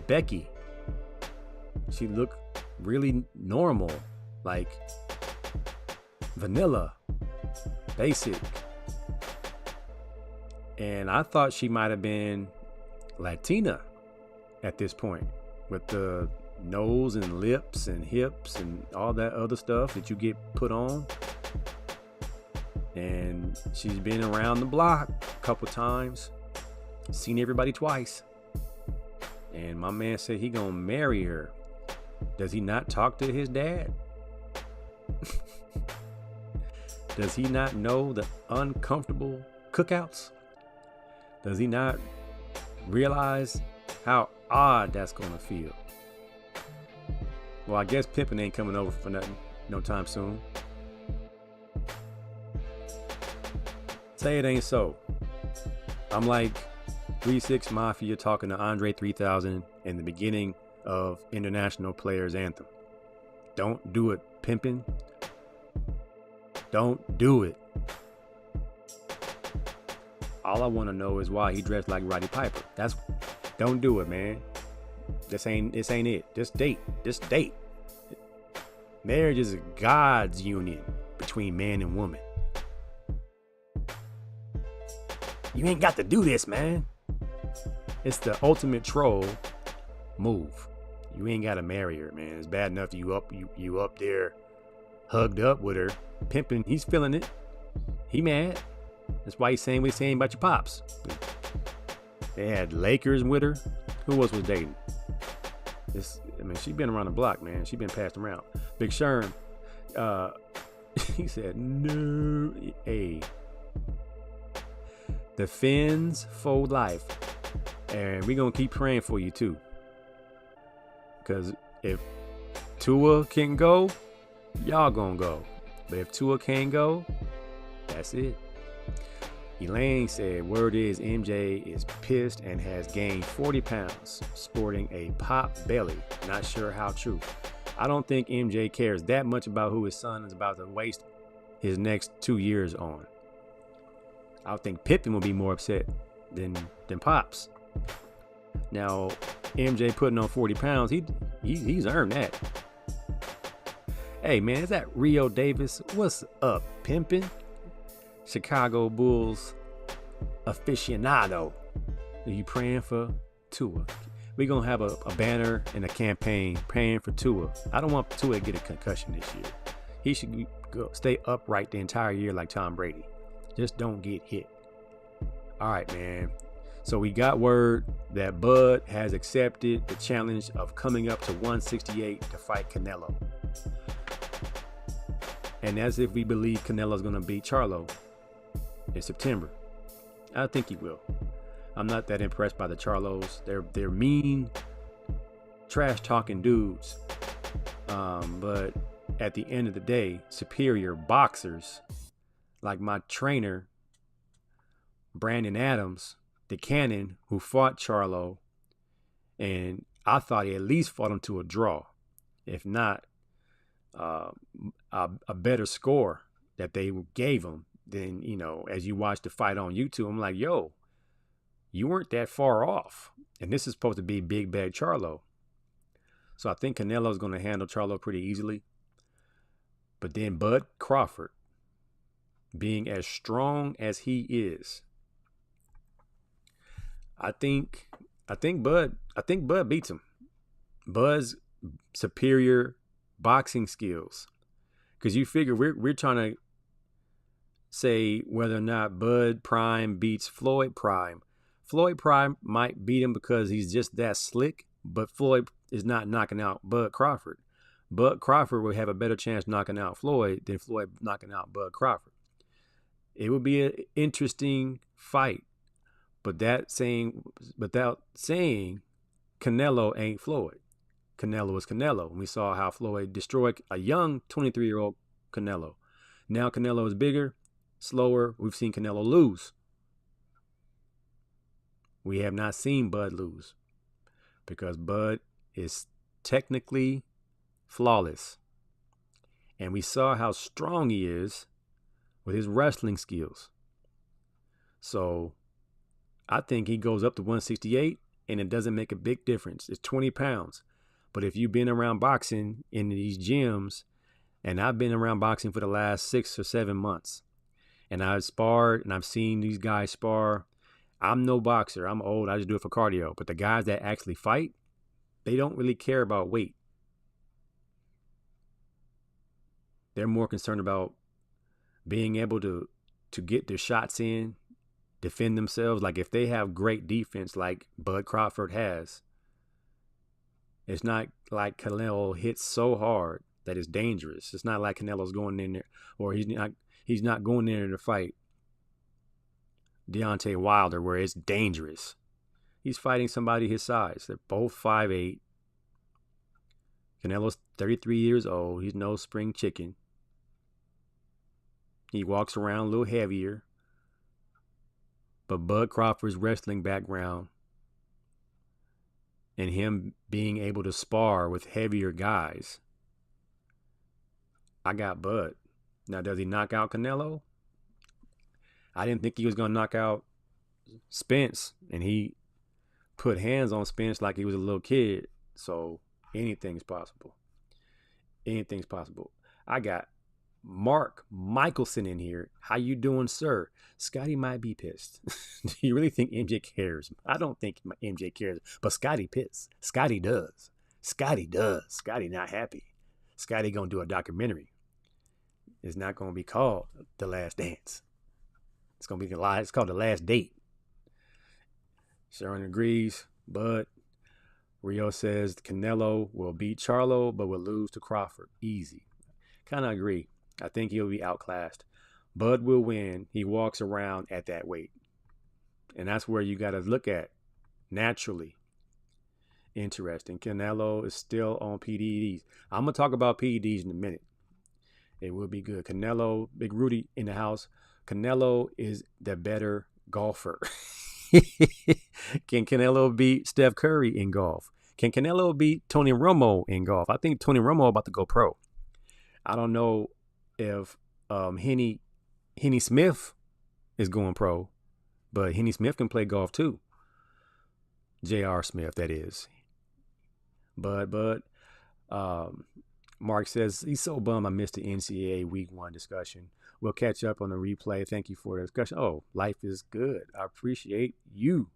Becky. She looked really normal, like vanilla, basic. And I thought she might have been Latina at this point, with the nose and lips and hips and all that other stuff that you get put on. And she's been around the block a couple times. Seen everybody twice. And my man said he gonna marry her. Does he not talk to his dad? Does he not know the uncomfortable cookouts? Does he not realize how odd that's gonna feel? Well, I guess pimping ain't coming over for nothing no time soon. Say it ain't so. I'm like 3-6 Mafia talking to Andre 3000 in the beginning of International Players Anthem. Don't do it, pimping. Don't do it. All I want to know is why he dressed like Roddy Piper. Don't do it, man. This ain't it. Just date. Marriage is God's union between man and woman. You ain't got to do this, man. It's the ultimate troll move. You ain't got to marry her, man. It's bad enough you up there hugged up with her, pimping. He's feeling it. He mad. That's why he's saying what he's saying about your pops. They had Lakers with her. Who else was dating? She been around the block, man. She been passed around. Big Sherm, he said, no. Hey, the Fins for life. And we gonna keep praying for you too. Because if Tua can go, y'all gonna go. But if Tua can't go, that's it. Elaine said, word is MJ is pissed and has gained 40 pounds, sporting a pop belly. Not sure how true. I don't think MJ cares that much about who his son is about to waste his next 2 years on. I would think Pippen will be more upset than Pops. Now, MJ putting on 40 pounds, he's earned that. Hey, man, is that Rio Davis? What's up, pimpin'? Chicago Bulls aficionado. Are you praying for Tua? We're going to have a banner and a campaign praying for Tua. I don't want Tua to get a concussion this year. He should stay upright the entire year like Tom Brady. Just don't get hit. All right, man. So we got word that Bud has accepted the challenge of coming up to 168 to fight Canelo. And as if we believe Canelo's going to beat Charlo in September. I think he will. I'm not that impressed by the Charlos. They're mean, trash-talking dudes. But at the end of the day, superior boxers, like my trainer, Brandon Adams, the Cannon, who fought Charlo, and I thought he at least fought him to a draw, if not a better score that they gave him. Then, as you watch the fight on YouTube, I'm like, yo, you weren't that far off. And this is supposed to be big bad Charlo. So I think Canelo's going to handle Charlo pretty easily. But then Bud Crawford, being as strong as he is, I think Bud beats him. Bud's superior boxing skills. Because you figure we're trying to say whether or not Bud Prime beats Floyd Prime. Floyd Prime might beat him because he's just that slick, but Floyd is not knocking out Bud Crawford. Bud Crawford will have a better chance knocking out Floyd than Floyd knocking out Bud Crawford. It would be an interesting fight, but without saying Canelo ain't Floyd. Canelo is Canelo. And we saw how Floyd destroyed a young 23-year-old Canelo. Now Canelo is bigger, slower. We've seen Canelo lose. We have not seen Bud lose because Bud is technically flawless. And we saw how strong he is with his wrestling skills. So I think he goes up to 168 and it doesn't make a big difference. It's 20 pounds. But if you've been around boxing in these gyms, and I've been around boxing for the last 6 or 7 months, and I've sparred and I've seen these guys spar. I'm no boxer. I'm old. I just do it for cardio. But the guys that actually fight, they don't really care about weight. They're more concerned about being able to get their shots in, defend themselves. Like if they have great defense like Bud Crawford has, it's not like Canelo hits so hard that it's dangerous. It's not like Canelo's going in there, or he's not going in there to fight Deontay Wilder where it's dangerous. He's fighting somebody his size. They're both 5'8". Canelo's 33 years old. He's no spring chicken. He walks around a little heavier. But Bud Crawford's wrestling background and him being able to spar with heavier guys, I got Bud. Now, does he knock out Canelo? I didn't think he was going to knock out Spence, and he put hands on Spence like he was a little kid. So anything's possible. Anything's possible. I got Mark Michelson in here. How you doing, sir? Scotty might be pissed. Do you really think MJ cares? I don't think MJ cares, but Scotty pissed. Scotty does. Scotty does. Scotty not happy. Scotty gonna do a documentary. It's not gonna be called The Last Dance. It's gonna be it's called The Last Date. Sharon agrees, but Rio says Canelo will beat Charlo, but will lose to Crawford. Easy. Kind of agree. I think he'll be outclassed. Bud will win. He walks around at that weight. And that's where you got to look at naturally. Interesting. Canelo is still on PEDs. I'm going to talk about PEDs in a minute. It will be good. Canelo, Big Rudy in the house. Canelo is the better golfer. Can Canelo beat Steph Curry in golf? Can Canelo beat Tony Romo in golf? I think Tony Romo about to go pro. I don't know if Henny Smith is going pro, but Henny Smith can play golf too. J.R. Smith, that is. But Mark says he's so bummed I missed the NCAA Week 1 discussion. We'll catch up on the replay. Thank you for the discussion. Oh, life is good. I appreciate you,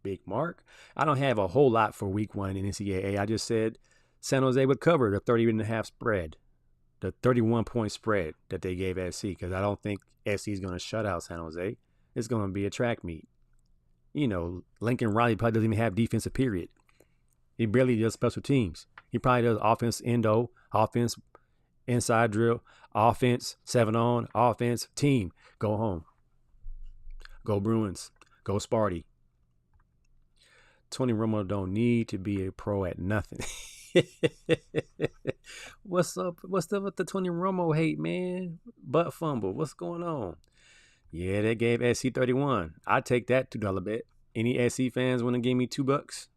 Big Mark. I don't have a whole lot for Week 1 in NCAA. I just said San Jose would cover the 30.5 spread, the 31-point spread that they gave SC, because I don't think SC is going to shut out San Jose. It's going to be a track meet. You know, Lincoln Riley probably doesn't even have defensive period. He barely does special teams. He probably does offense, endo, offense, inside drill, offense, 7-on, offense, team. Go home. Go Bruins. Go Sparty. Tony Romo don't need to be a pro at nothing. What's up? What's up with the Tony Romo hate, man? Butt fumble. What's going on? Yeah, they gave SC 31. I'd take that $2 bet. Any SC fans want to give me $2?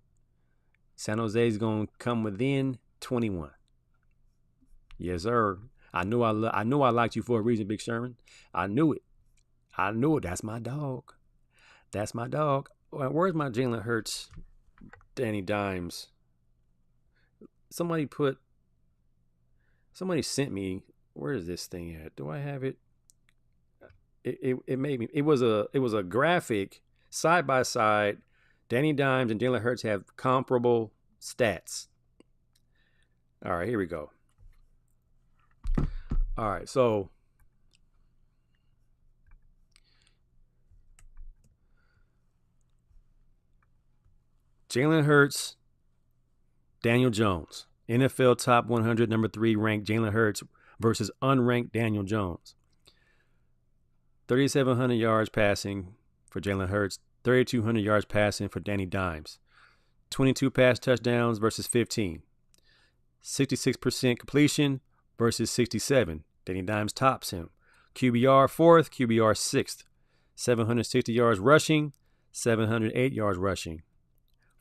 San Jose's going to come within 21. Yes, sir. I knew I liked you for a reason, Big Sherman. I knew it. That's my dog. That's my dog. Where's my Jalen Hurts, Danny Dimes? Somebody sent me. Where is this thing at? Do I have it? It made me. It was a graphic side by side. Danny Dimes and Jalen Hurts have comparable stats. All right, here we go. All right, so Jalen Hurts, Daniel Jones, NFL top 100, number 3 ranked Jalen Hurts versus unranked Daniel Jones. 3,700 yards passing for Jalen Hurts, 3,200 yards passing for Danny Dimes. 22 pass touchdowns versus 15. 66% completion versus 67. Danny Dimes tops him. QBR 4th, QBR 6th. 760 yards rushing, 708 yards rushing.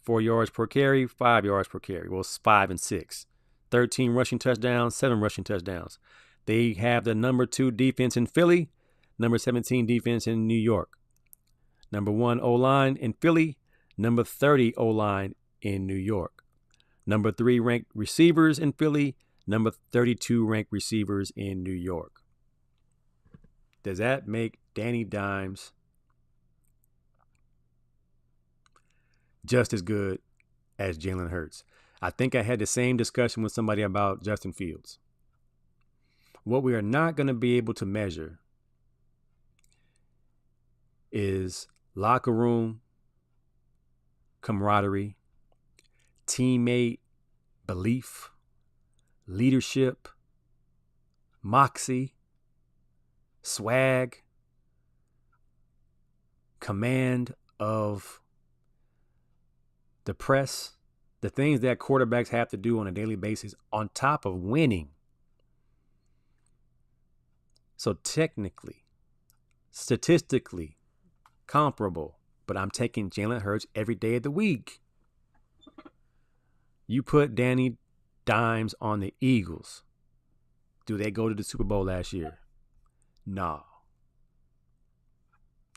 4 yards per carry, 5 yards per carry. Well, it's 5 and 6. 13 rushing touchdowns, 7 rushing touchdowns. They have the number 2 defense in Philly, number 17 defense in New York. Number 1 O-line in Philly, number 30 O-line in New York. Number 3 ranked receivers in Philly, number 32 ranked receivers in New York. Does that make Danny Dimes just as good as Jalen Hurts? I think I had the same discussion with somebody about Justin Fields. What we are not going to be able to measure is locker room camaraderie, teammate belief, leadership, moxie, swag, command of the press, the things that quarterbacks have to do on a daily basis on top of winning. So technically, statistically comparable, but I'm taking Jalen Hurts every day of the week. You put Danny Dimes on the Eagles. Do they go to the Super Bowl last year? No.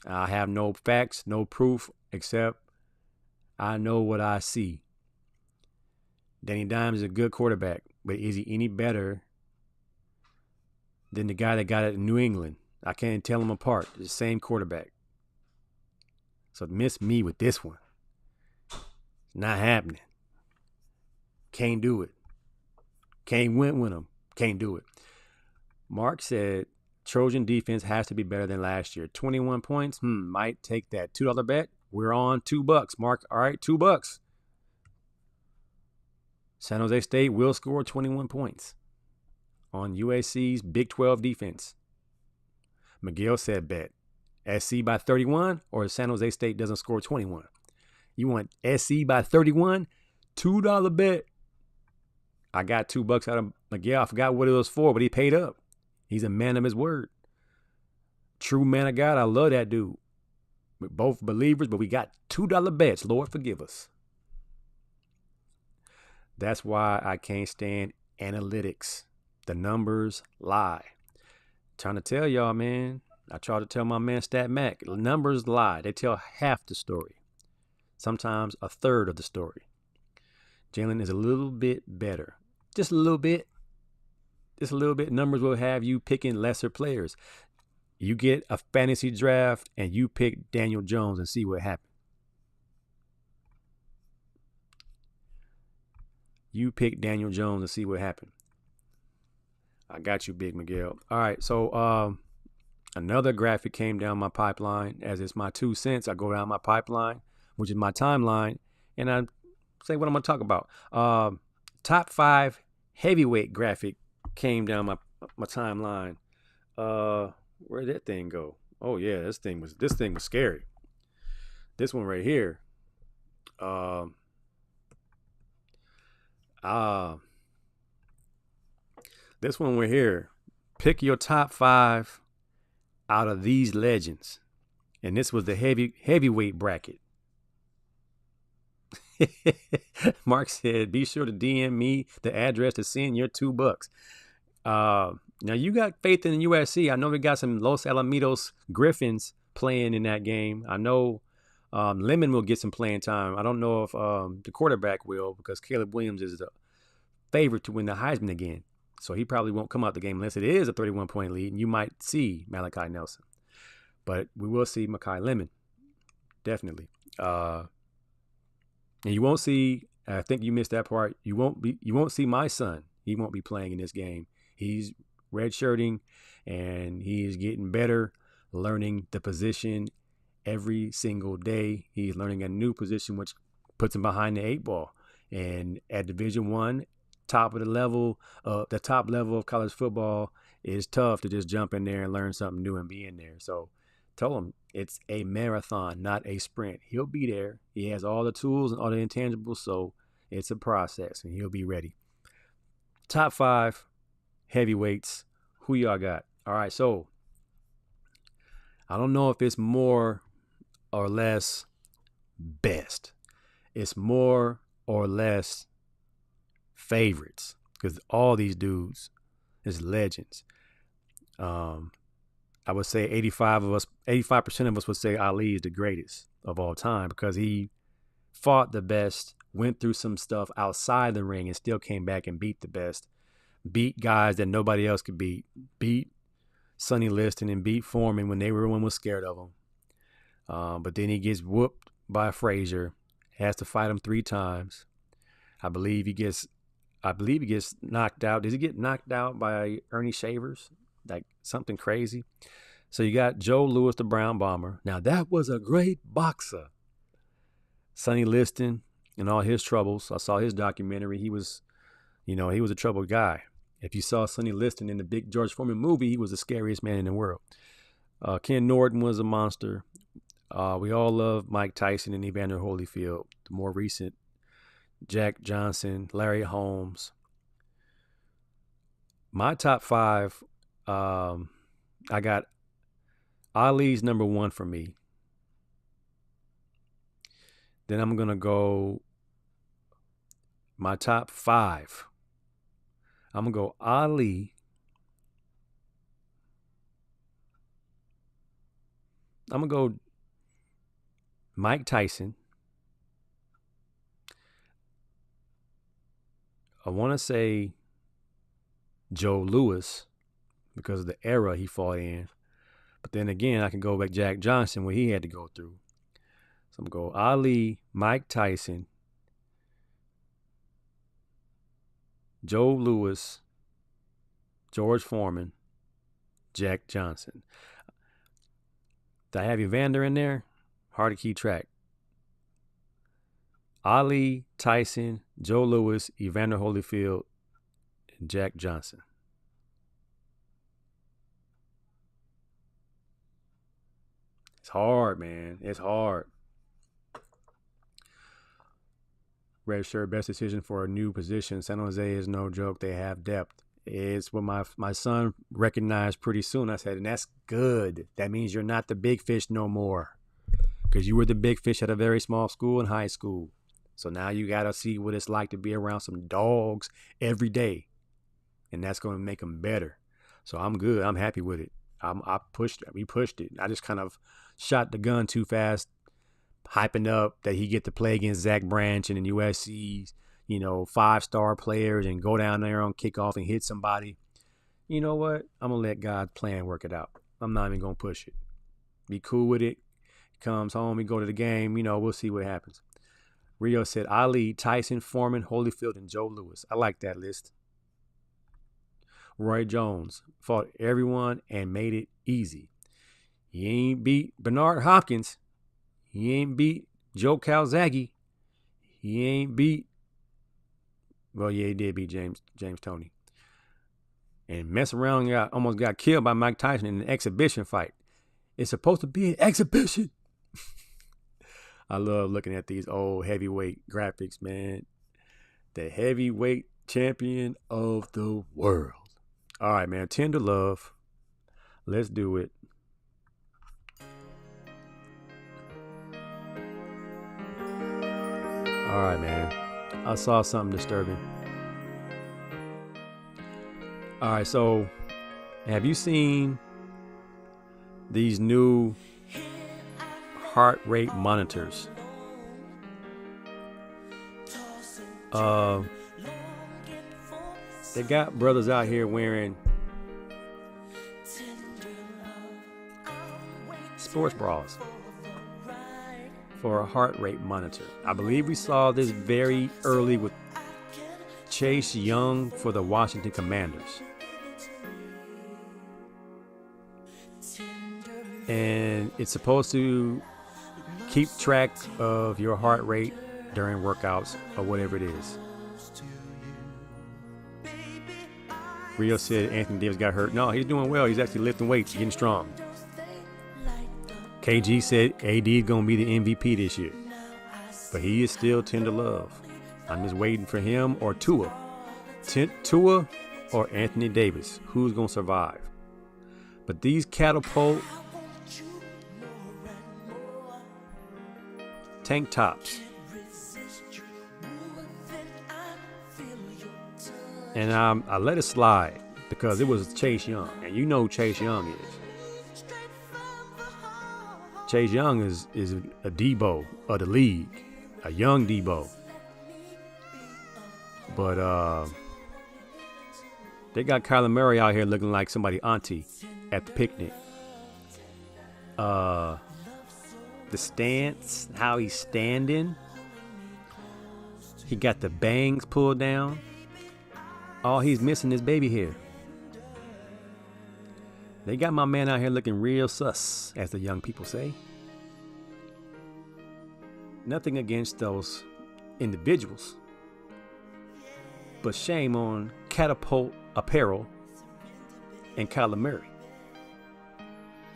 I have no facts, no proof, except I know what I see. Danny Dimes is a good quarterback, but is he any better than the guy that got it in New England? I can't tell them apart. They're the same quarterback. So miss me with this one. It's not happening. Can't do it. Can't win with them. Can't do it. Mark said Trojan defense has to be better than last year. 21 points. Might take that $2 bet. We're on $2. Mark, all right, $2. San Jose State will score 21 points on USC's Big 12 defense. Miguel said bet. SC by 31 or San Jose State doesn't score 21. You want SC by 31? $2 bet. I got $2 out of Miguel. I forgot what it was for, but he paid up. He's a man of his word. True man of God. I love that dude. We're both believers, but we got $2 bets. Lord, forgive us. That's why I can't stand analytics. The numbers lie. Trying to tell y'all, man. I try to tell my man Stat Mac. Numbers lie. They tell half the story. Sometimes a third of the story. Jalen is a little bit better. Just a little bit. Just a little bit. Numbers will have you picking lesser players. You get a fantasy draft and you pick Daniel Jones and see what happens. You pick Daniel Jones and see what happened. I got you, Big Miguel. All right, so another graphic came down my pipeline. As it's my 2 cents, I go down my pipeline, which is my timeline, and I say what I'm going to talk about. Top 5 heavyweight graphic came down my timeline. Where'd that thing go? Oh yeah, this thing was scary. This one right here. This one right here. Pick your top 5 out of these legends. And this was the heavyweight bracket. Mark said, be sure to DM me the address to send your $2. Now you got faith in the USC. I know we got some Los Alamitos Griffins playing in that game. I know Lemon will get some playing time. I don't know if the quarterback will, because Caleb Williams is the favorite to win the Heisman again. So he probably won't come out the game unless it is a 31-point lead, and you might see Malachi Nelson. But we will see Makai Lemon, definitely. And you won't see, I think you missed that part, you won't see my son. He won't be playing in this game. He's redshirting, and he is getting better, learning the position every single day. He's learning a new position, which puts him behind the 8 ball. And at Division I, the top level of college football, is tough to just jump in there and learn something new and be in there. So tell him it's a marathon, not a sprint. He'll be there. He has all the tools and all the intangibles, so it's a process, and he'll be ready. Top 5 heavyweights. Who y'all got? All right, so I don't know if it's more or less best. It's more or less favorites, because all these dudes is legends. I would say 85% of us would say Ali is the greatest of all time, because he fought the best, went through some stuff outside the ring, and still came back and beat the best. Beat guys that nobody else could beat. Beat Sonny Liston and beat Foreman when everyone was scared of him. But then he gets whooped by Frazier. Has to fight him 3 times. I believe he gets knocked out. Does he get knocked out by Ernie Shavers? Like something crazy. So you got Joe Louis, the Brown Bomber. Now that was a great boxer. Sonny Liston and all his troubles. I saw his documentary. He was a troubled guy. If you saw Sonny Liston in the big George Foreman movie, he was the scariest man in the world. Ken Norton was a monster. We all love Mike Tyson and Evander Holyfield. The more recent, Jack Johnson, Larry Holmes. My top 5, I got Ali's number 1 for me. Then I'm going to go my top 5. I'm going to go Ali. I'm going to go Mike Tyson. I want to say Joe Louis because of the era he fought in. But then again, I can go back Jack Johnson, what he had to go through. So I'm going to go Ali, Mike Tyson, Joe Louis, George Foreman, Jack Johnson. Did I have Evander in there? Hard to keep track. Ali, Tyson, Joe Louis, Evander Holyfield, and Jack Johnson. It's hard, man. It's hard. Red shirt, best decision for a new position. San Jose is no joke. They have depth. It's what my son recognized pretty soon. I said, and that's good. That means you're not the big fish no more. Because you were the big fish at a very small school in high school. So now you got to see what it's like to be around some dogs every day. And that's going to make them better. So I'm good. I'm happy with it. We pushed it. I just kind of shot the gun too fast, hyping up that he get to play against Zach Branch and USC's, 5-star players and go down there on kickoff and hit somebody. You know what? I'm going to let God's plan work it out. I'm not even going to push it. Be cool with it. Comes home, we go to the game. We'll see what happens. Rio said Ali, Tyson, Foreman, Holyfield, and Joe Louis. I like that list. Roy Jones fought everyone and made it easy. He ain't beat Bernard Hopkins. He ain't beat Joe Calzaghe. He ain't beat, well, yeah, he did beat James Toney. And mess around, almost got killed by Mike Tyson in an exhibition fight. It's supposed to be an exhibition. I love looking at these old heavyweight graphics, man. The heavyweight champion of the world. All right, man. Tender love. Let's do it. All right, man. I saw something disturbing. All right, so have you seen these new heart rate monitors? They got brothers out here wearing sports bras for a heart rate monitor. I believe we saw this very early with Chase Young for the Washington Commanders. And it's supposed to keep track of your heart rate during workouts or whatever it is. Rio said Anthony Davis got hurt. No, he's doing well. He's actually lifting weights, getting strong. KG said AD is going to be the MVP this year. But he is still tender love. I'm just waiting for him or Tua. Tua or Anthony Davis. Who's going to survive? But these catapult tank tops. And I let it slide because it was Chase Young. And you know who Chase Young is. Chase Young is a Debo of the league. A young Debo. But they got Kyler Murray out here looking like somebody auntie at the picnic. The stance, how he's standing. He got the bangs pulled down. All he's missing is baby hair. They got my man out here looking real sus, as the young people say. Nothing against those individuals, but shame on Catapult Apparel and Kyler Murray.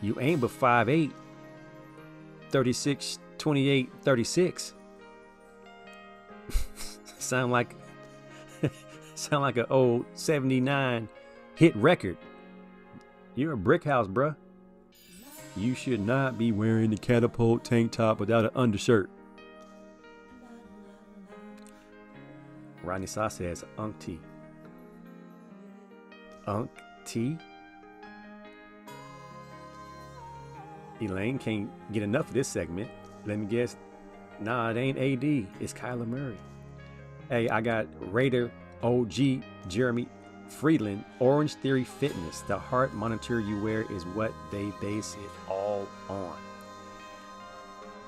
You ain't but 5'8", 36, 28, 36. Sound like an old 79 hit record. You're a brick house, bruh. You should not be wearing the Catapult tank top without an undershirt. Rodney Sauce says Unk T. Unk T? Elaine can't get enough of this segment. Let me guess. Nah, it ain't AD. It's Kyler Murray. Hey, I got Raider OG Jeremy Friedland, Orange Theory Fitness. The heart monitor you wear is what they base it all on.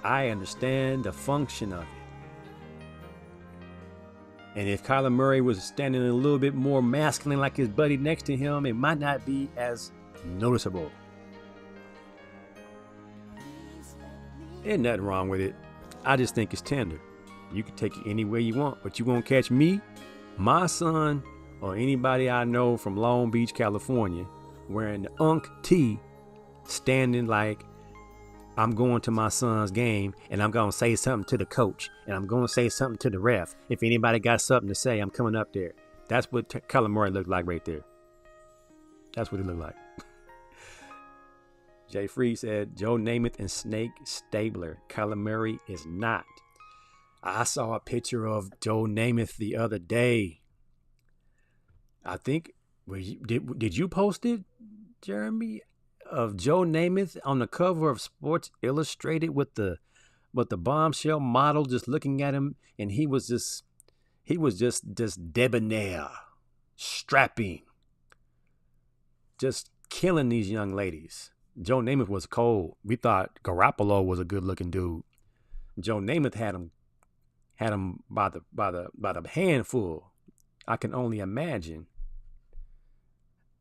I understand the function of it. And if Kyler Murray was standing a little bit more masculine like his buddy next to him, it might not be as noticeable. Ain't nothing wrong with it. I just think it's tender. You can take it any way you want, but you won't catch me, my son, or anybody I know from Long Beach, California, wearing the Unk T, standing like I'm going to my son's game and I'm going to say something to the coach and I'm going to say something to the ref. If anybody got something to say, I'm coming up there. That's what Kyler Murray looked like right there. That's what it looked like. Jay Free said, Joe Namath and Snake Stabler. Kyler Murray is not. I saw a picture of Joe Namath the other day. I think, did you post it, Jeremy? Of Joe Namath on the cover of Sports Illustrated with the bombshell model just looking at him, and he was just debonair, strapping, just killing these young ladies. Joe Namath was cold. We thought Garoppolo was a good looking dude. Joe Namath had him by the handful. I can only imagine.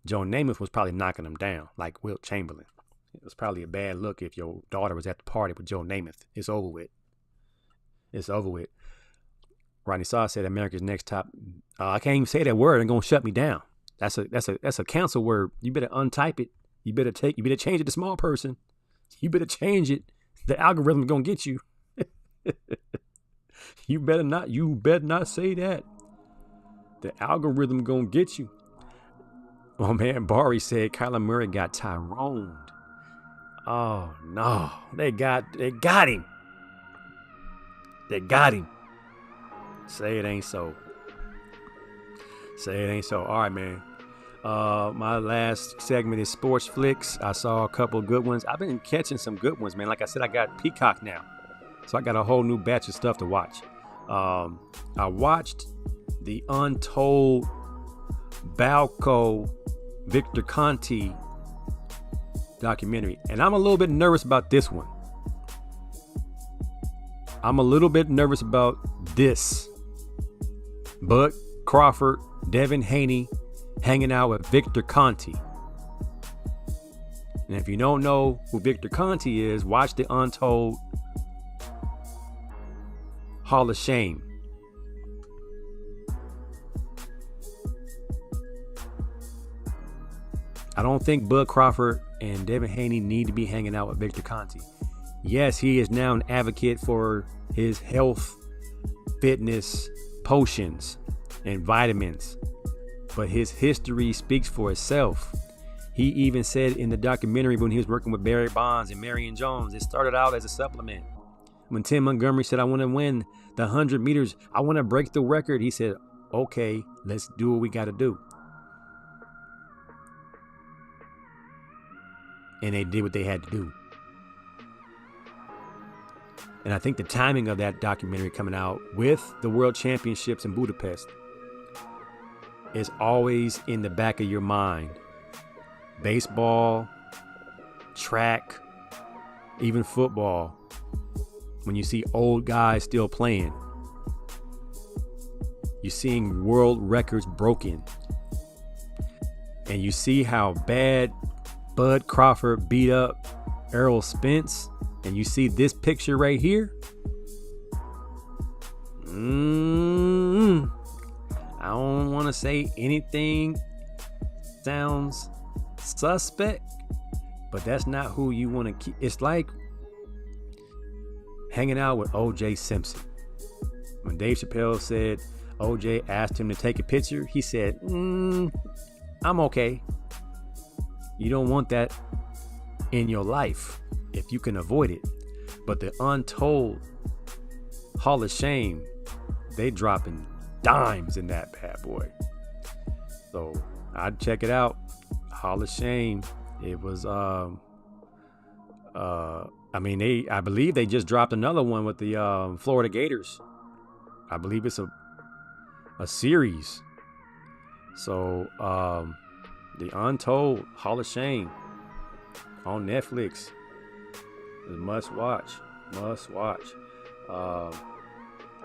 Joe Namath was probably knocking him down like Wilt Chamberlain. It was probably a bad look if your daughter was at the party with Joe Namath. It's over with. It's over with. Rodney Sauce said America's Next Top. I can't even say that word. They're gonna shut me down. That's a cancel word. You better untype it. You better change it to small person. You better change it. The algorithm's gonna get you. You better not say that. The algorithm gonna get you. Oh man, Bari said Kyler Murray got Tyroned. Oh no, they got him. They got him. Say it ain't so. Say it ain't so. All right, man. My last segment is Sports Flicks. I saw a couple good ones. I've been catching some good ones, man. Like I said, I got Peacock now, so I got a whole new batch of stuff to watch. I watched the Untold Balco Victor Conti documentary, and I'm a little bit nervous about this one. I'm a little bit nervous about this. Bud Crawford, Devin Haney hanging out with Victor Conti. And if you don't know who Victor Conti is, watch the Untold Hall of Shame. I don't think Bud Crawford and Devin Haney need to be hanging out with Victor Conti. Yes, he is now an advocate for his health, fitness, potions, and vitamins. But his history speaks for itself. He even said in the documentary when he was working with Barry Bonds and Marion Jones, it started out as a supplement. When Tim Montgomery said, I want to win the 100 meters, I want to break the record, he said, okay, let's do what we got to do. And they did what they had to do. And I think the timing of that documentary coming out with the World Championships in Budapest is always in the back of your mind. Baseball, track, even football. When you see old guys still playing, you're seeing world records broken. And you see how bad Bud Crawford beat up Errol Spence, and you see this picture right here, I don't want to say anything sounds suspect, but that's not who you want to keep. It's like hanging out with O.J. Simpson. When Dave Chappelle said O.J. asked him to take a picture, he said, I'm okay. You don't want that in your life if you can avoid it. But the Untold Hall of Shame, they dropping dimes in that bad boy. So I'd check it out. Hall of Shame. It was I believe they just dropped another one with the Florida Gators. I believe it's a series. So the Untold Hall of Shame on Netflix is must watch.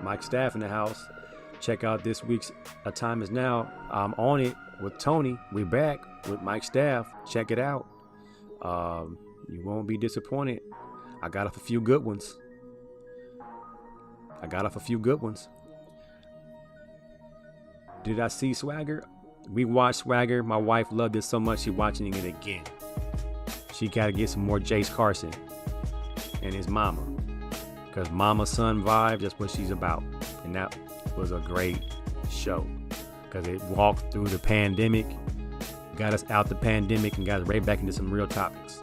Mike Staff in the house. Check out this week's A Time Is Now. I'm on it with Tony. We're back with Mike Staff. Check it out. You won't be disappointed. I got off a few good ones. Did I see Swagger? We watched Swagger. My wife loved it so much she's watching it again. She got to get some more Jace Carson and his mama. Because mama-son vibe, that's what she's about. And that was a great show. Because it walked through the pandemic, got us out the pandemic, and got us right back into some real topics.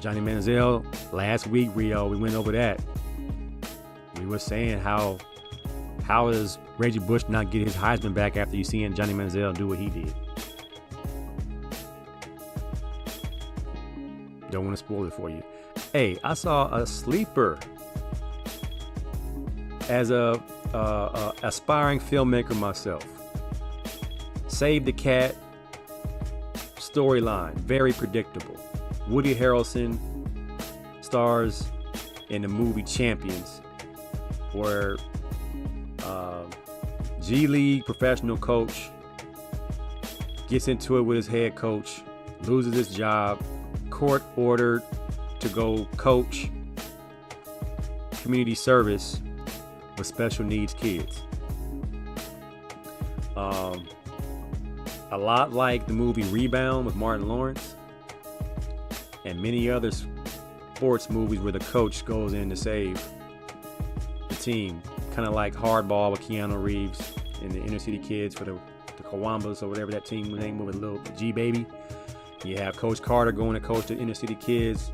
Johnny Manziel, last week, we went over that. We were saying how does Reggie Bush not get his Heisman back after you seeing Johnny Manziel do what he did? Don't want to spoil it for you. Hey, I saw a sleeper as a aspiring filmmaker myself. Save the Cat storyline, very predictable. Woody Harrelson stars in the movie Champions, where G League professional coach gets into it with his head coach, loses his job, court ordered to go coach community service with special needs kids. A lot like the movie Rebound with Martin Lawrence and many other sports movies where the coach goes in to save the team, kind of like Hardball with Keanu Reeves and the Inner City Kids for the Kawambas or whatever that team name was with little G Baby. You have Coach Carter going to coach the Inner City Kids.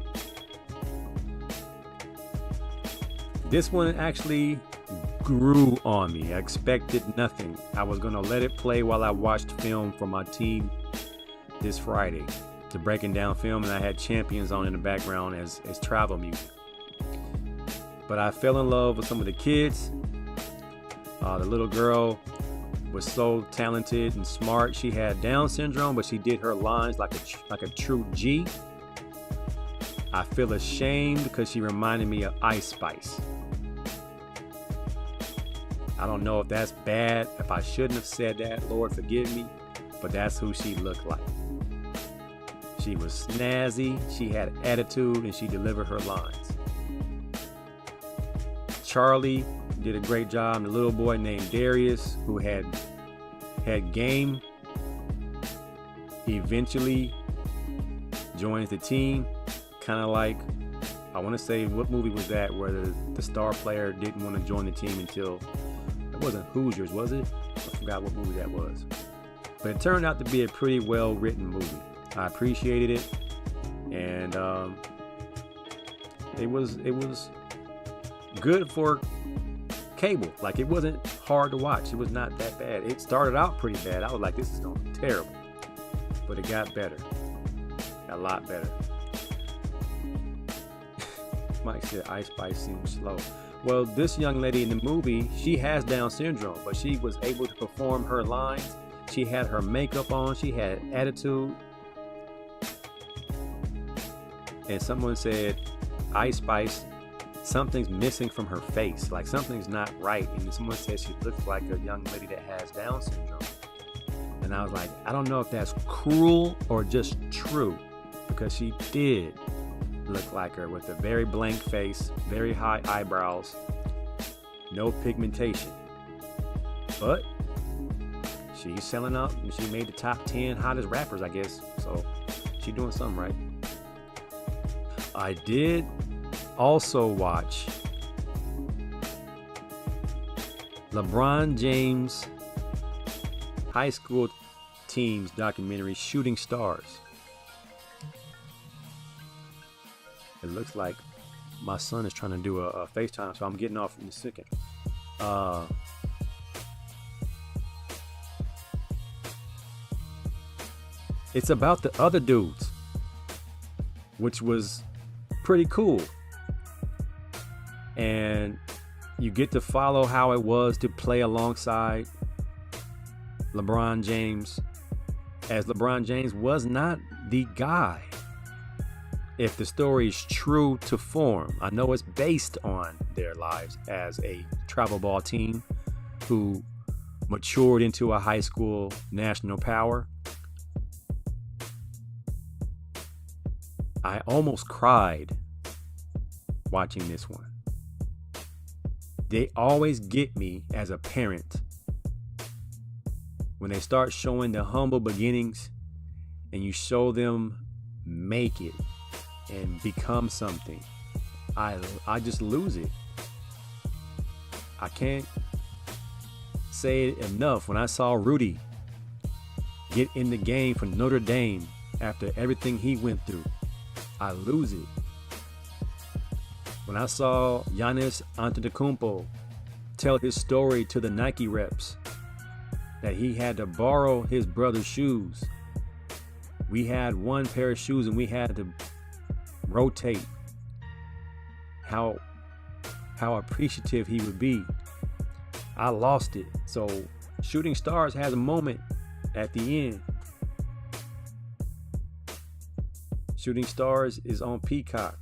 This one actually grew on me. I expected nothing. I was going to let it play while I watched film for my team this Friday to breaking down film, and I had Champions on in the background as travel music. But I fell in love with some of the kids. The little girl was so talented and smart. She had Down syndrome, but she did her lines like a true G. I feel ashamed because she reminded me of Ice Spice. I don't know if that's bad, if I shouldn't have said that, Lord forgive me, but that's who she looked like. She was snazzy, she had attitude, and she delivered her lines. Charlie did a great job. The little boy named Darius, who had game, eventually joins the team. Kind of like, I want to say, what movie was that where the star player didn't want to join the team until, it wasn't Hoosiers, was it? I forgot what movie that was. But it turned out to be a pretty well-written movie. I appreciated it, and it was good for cable. Like, it wasn't hard to watch. It was not that bad. It started out pretty bad. I was like, this is going to be terrible. But it got better. A lot better. Mike said Ice Spice seems slow. Well, this young lady in the movie, she has Down syndrome, but she was able to perform her lines. She had her makeup on. She had attitude. And someone said, Ice Spice, something's missing from her face. Like, something's not right. And someone said she looks like a young lady that has Down syndrome. And I was like, I don't know if that's cruel or just true. because she did look like her with a very blank face, very high eyebrows, no pigmentation. But she's selling out and she made the top 10 hottest rappers, I guess. So she's doing something right. I did also watch LeBron James high school teams documentary, Shooting Stars. It looks like my son is trying to do a FaceTime, so I'm getting off in a second. It's about the other dudes, which was pretty cool. And you get to follow how it was to play alongside LeBron James, as LeBron James was not the guy. If the story is true to form, I know it's based on their lives as a travel ball team who matured into a high school national power. I almost cried watching this one. They always get me as a parent when they start showing the humble beginnings and you show them make it and become something. I just lose it. I can't say it enough. When I saw Rudy get in the game for Notre Dame after everything he went through, I lose it. When I saw Giannis Antetokounmpo tell his story to the Nike reps, that he had to borrow his brother's shoes. We had one pair of shoes and we had to rotate. How appreciative he would be. I lost it. So Shooting Stars has a moment at the end. Shooting Stars is on Peacock.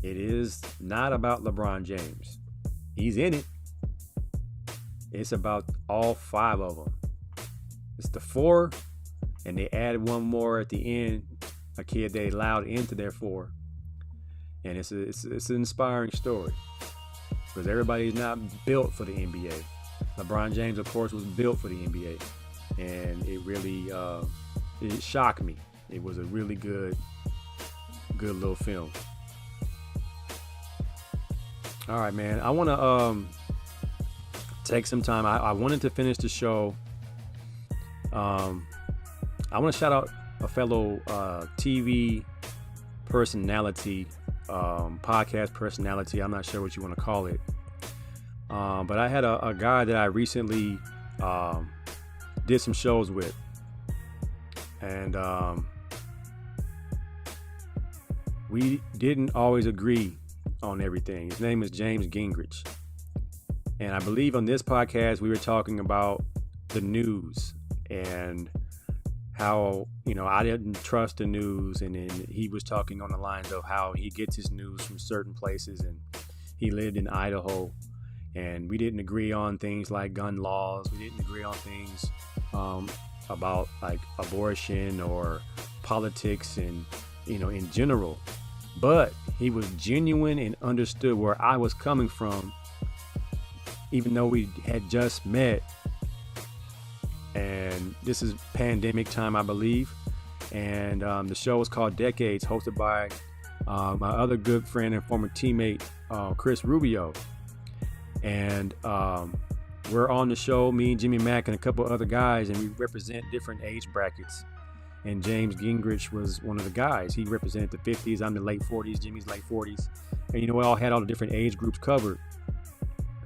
It is not about LeBron James. He's in it. It's about all 5 of them. It's the 4, and they added one more at the end, a kid they allowed into their 4. And it's an inspiring story because everybody's not built for the NBA. LeBron James, of course, was built for the NBA, and it really it shocked me. It was a really good little film. All right, man. I want to take some time. I wanted to finish the show. I want to shout out a fellow TV personality, podcast personality. I'm not sure what you want to call it. But I had a guy that I recently did some shows with. And we didn't always agree on everything. His name is James Gingrich. And I believe on this podcast, we were talking about the news and how, I didn't trust the news. And then he was talking on the lines of how he gets his news from certain places. And he lived in Idaho. And we didn't agree on things like gun laws. We didn't agree on things about like abortion or politics and, in general. But he was genuine and understood where I was coming from, even though we had just met. And this is pandemic time, I believe. And the show was called Decades, hosted by my other good friend and former teammate, Chris Rubio. And we're on the show, me, Jimmy Mack, and a couple other guys, and we represent different age brackets. And James Gingrich was one of the guys. He represented the 50s. I'm the late 40s. Jimmy's late 40s. And we all had all the different age groups covered.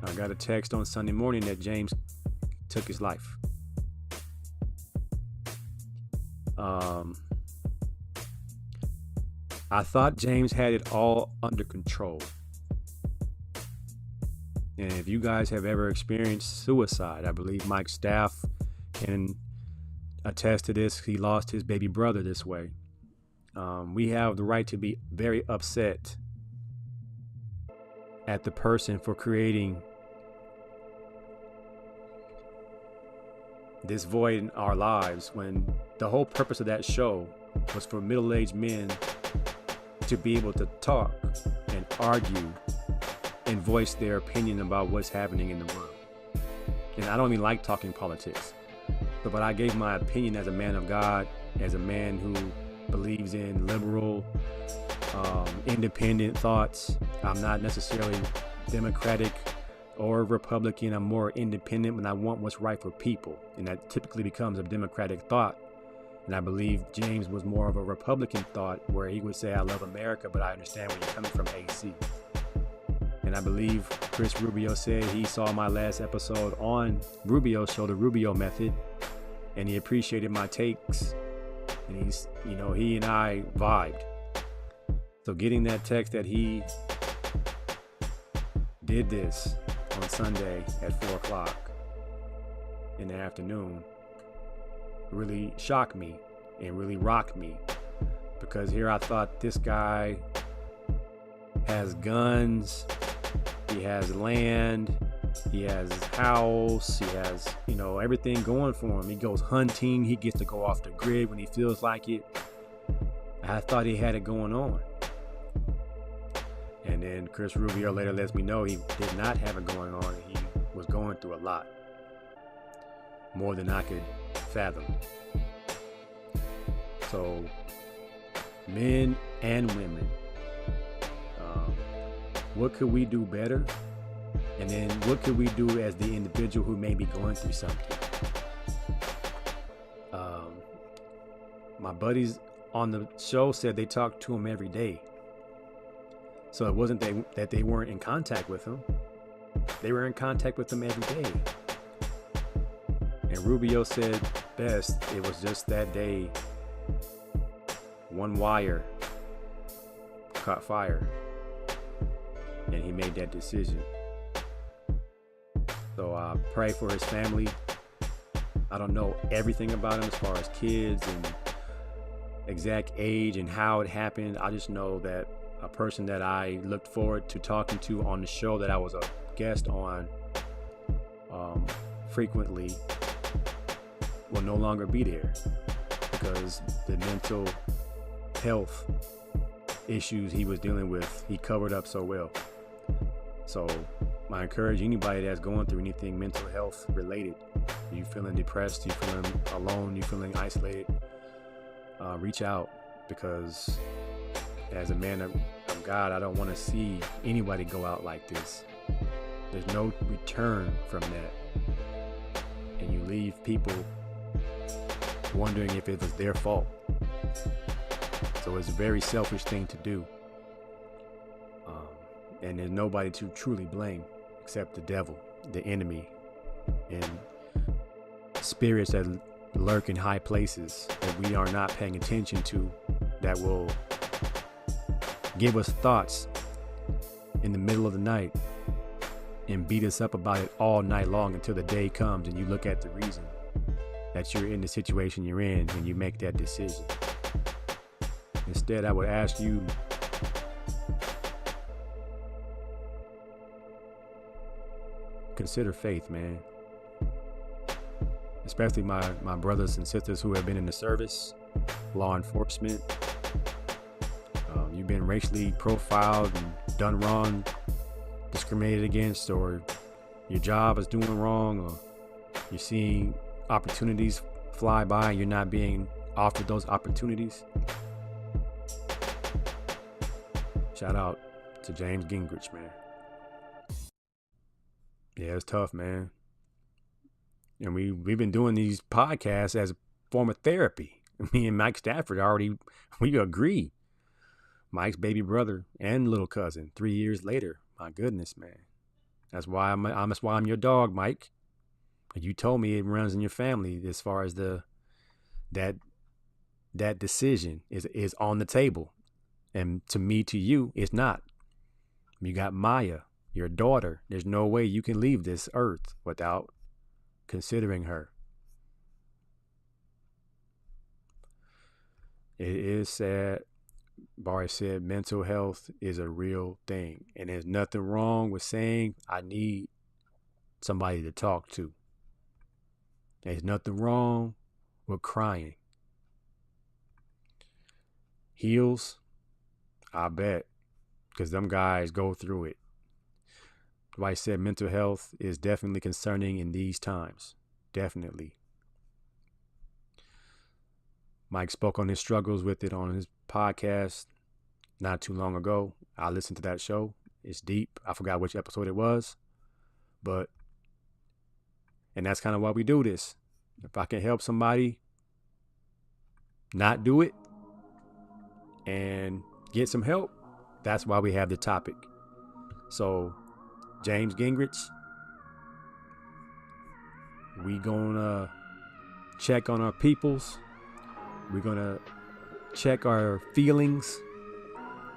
I got a text on Sunday morning that James took his life. I thought James had it all under control. And if you guys have ever experienced suicide, I believe Mike Staff can attest to this. He lost his baby brother this way. We have the right to be very upset at the person for creating this void in our lives when the whole purpose of that show was for middle-aged men to be able to talk and argue and voice their opinion about what's happening in the world. And I don't even like talking politics, but I gave my opinion as a man of God, as a man who believes in liberal, independent thoughts. I'm not necessarily Democratic or Republican. I'm more independent, but I want what's right for people. And that typically becomes a Democratic thought. And I believe James was more of a Republican thought, where he would say, I love America, but I understand where you're coming from, AC. And I believe Chris Rubio said he saw my last episode on Rubio's show, the Rubio Method, and he appreciated my takes. And he's, he and I vibed. So getting that text that he did this on Sunday at 4 o'clock in the afternoon really shocked me and really rocked me, because here I thought this guy has guns, he has land, he has his house, he has, everything going for him. He goes hunting, he gets to go off the grid when he feels like it. I thought he had it going on. And then Chris Rubio later lets me know he did not have it going on. He was going through a lot, more than I could fathom. So, men and women, what could we do better? And then what could we do as the individual who may be going through something? My buddies on the show said they talked to him every day. So it wasn't that they weren't in contact with him. They were in contact with him every day. And Rubio said best, it was just that day, one wire caught fire, and he made that decision. So I pray for his family. I don't know everything about him as far as kids and exact age and how it happened. I just know that a person that I looked forward to talking to on the show that I was a guest on frequently will no longer be there, because the mental health issues he was dealing with, he covered up so well. So I encourage anybody that's going through anything mental health related, you feeling depressed, you feeling alone, you feeling isolated, reach out, because as a man of God, I don't want to see anybody go out like this. There's no return from that. And you leave people wondering if it was their fault. So it's a very selfish thing to do. And there's nobody to truly blame except the devil, the enemy, and spirits that lurk in high places that we are not paying attention to, that will give us thoughts in the middle of the night and beat us up about it all night long until the day comes and you look at the reason that you're in the situation you're in and you make that decision. Instead, I would ask you, consider faith, man. Especially my brothers and sisters who have been in the service, law enforcement. You've been racially profiled and done wrong, discriminated against, or your job is doing wrong, or you're seeing opportunities fly by and you're not being offered those opportunities. Shout out to James Gingrich, man. Yeah, it's tough, man. And we've been doing these podcasts as a form of therapy. Me and Mike Stafford we agree. Mike's baby brother and little cousin 3 years later. My goodness, man. That's why I'm your dog, Mike. You told me it runs in your family as far as that decision is on the table. And to me, to you, it's not. You got Maya, your daughter. There's no way you can leave this earth without considering her. It is sad. Barry said mental health is a real thing, and there's nothing wrong with saying I need somebody to talk to. There's nothing wrong with crying. heals? I bet, because them guys go through it. Dwight said mental health is definitely concerning in these times. Definitely. Mike spoke on his struggles with it on his podcast not too long ago. I listened to that show. It's deep. I forgot which episode it was. And that's kind of why we do this. If I can help somebody not do it and get some help, that's why we have the topic. So, James Gingrich, we gonna check on our peoples. We're gonna check our feelings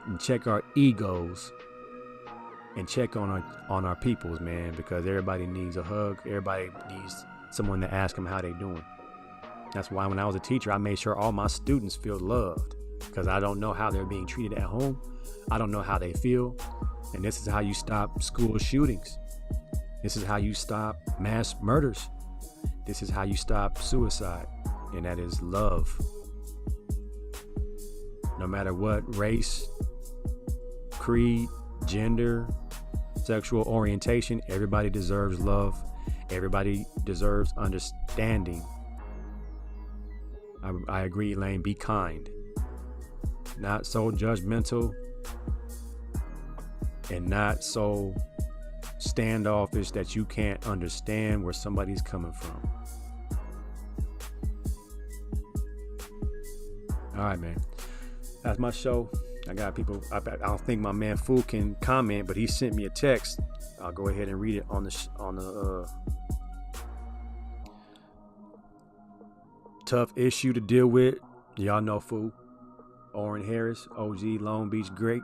and check our egos and check on our peoples, man, because everybody needs a hug. Everybody needs someone to ask them how they doing. That's why when I was a teacher, I made sure all my students feel loved, because I don't know how they're being treated at home. I don't know how they feel. And this is how you stop school shootings. This is how you stop mass murders. This is how you stop suicide. And that is love. No matter what race, creed, gender, sexual orientation, everybody deserves love. Everybody deserves understanding. I agree, Elaine. Be kind. Not so judgmental and not so standoffish that you can't understand where somebody's coming from. All right, man. That's my show. I got people. I don't think my man Fu can comment, but he sent me a text. I'll go ahead and read it on the tough issue to deal with. Y'all know Fu. Orrin Harris, OG, Long Beach, great.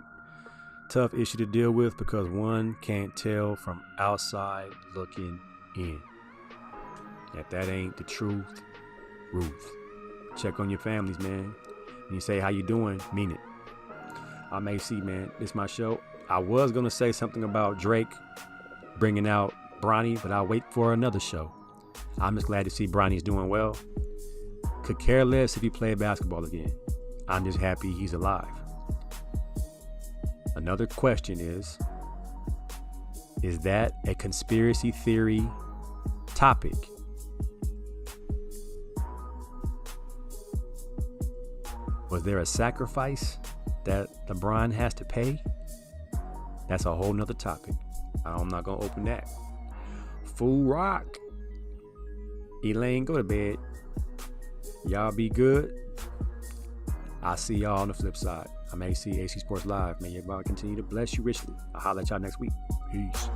Tough issue to deal with because one can't tell from outside looking in. If that ain't the truth, Ruth. Check on your families, man. When you say how you doing, mean it. I'm AC, man. This my show. I was going to say something about Drake bringing out Bronny, but I'll wait for another show. I'm just glad to see Bronny's doing well. Could care less if he played basketball again. I'm just happy he's alive. Another question is that a conspiracy theory topic? Was there a sacrifice that LeBron has to pay? That's a whole nother topic. I'm not going to open that. Full rock. Elaine, go to bed. Y'all be good. I'll see y'all on the flip side. I'm AC Sports Live. May your God continue to bless you richly. I'll holler at y'all next week. Peace.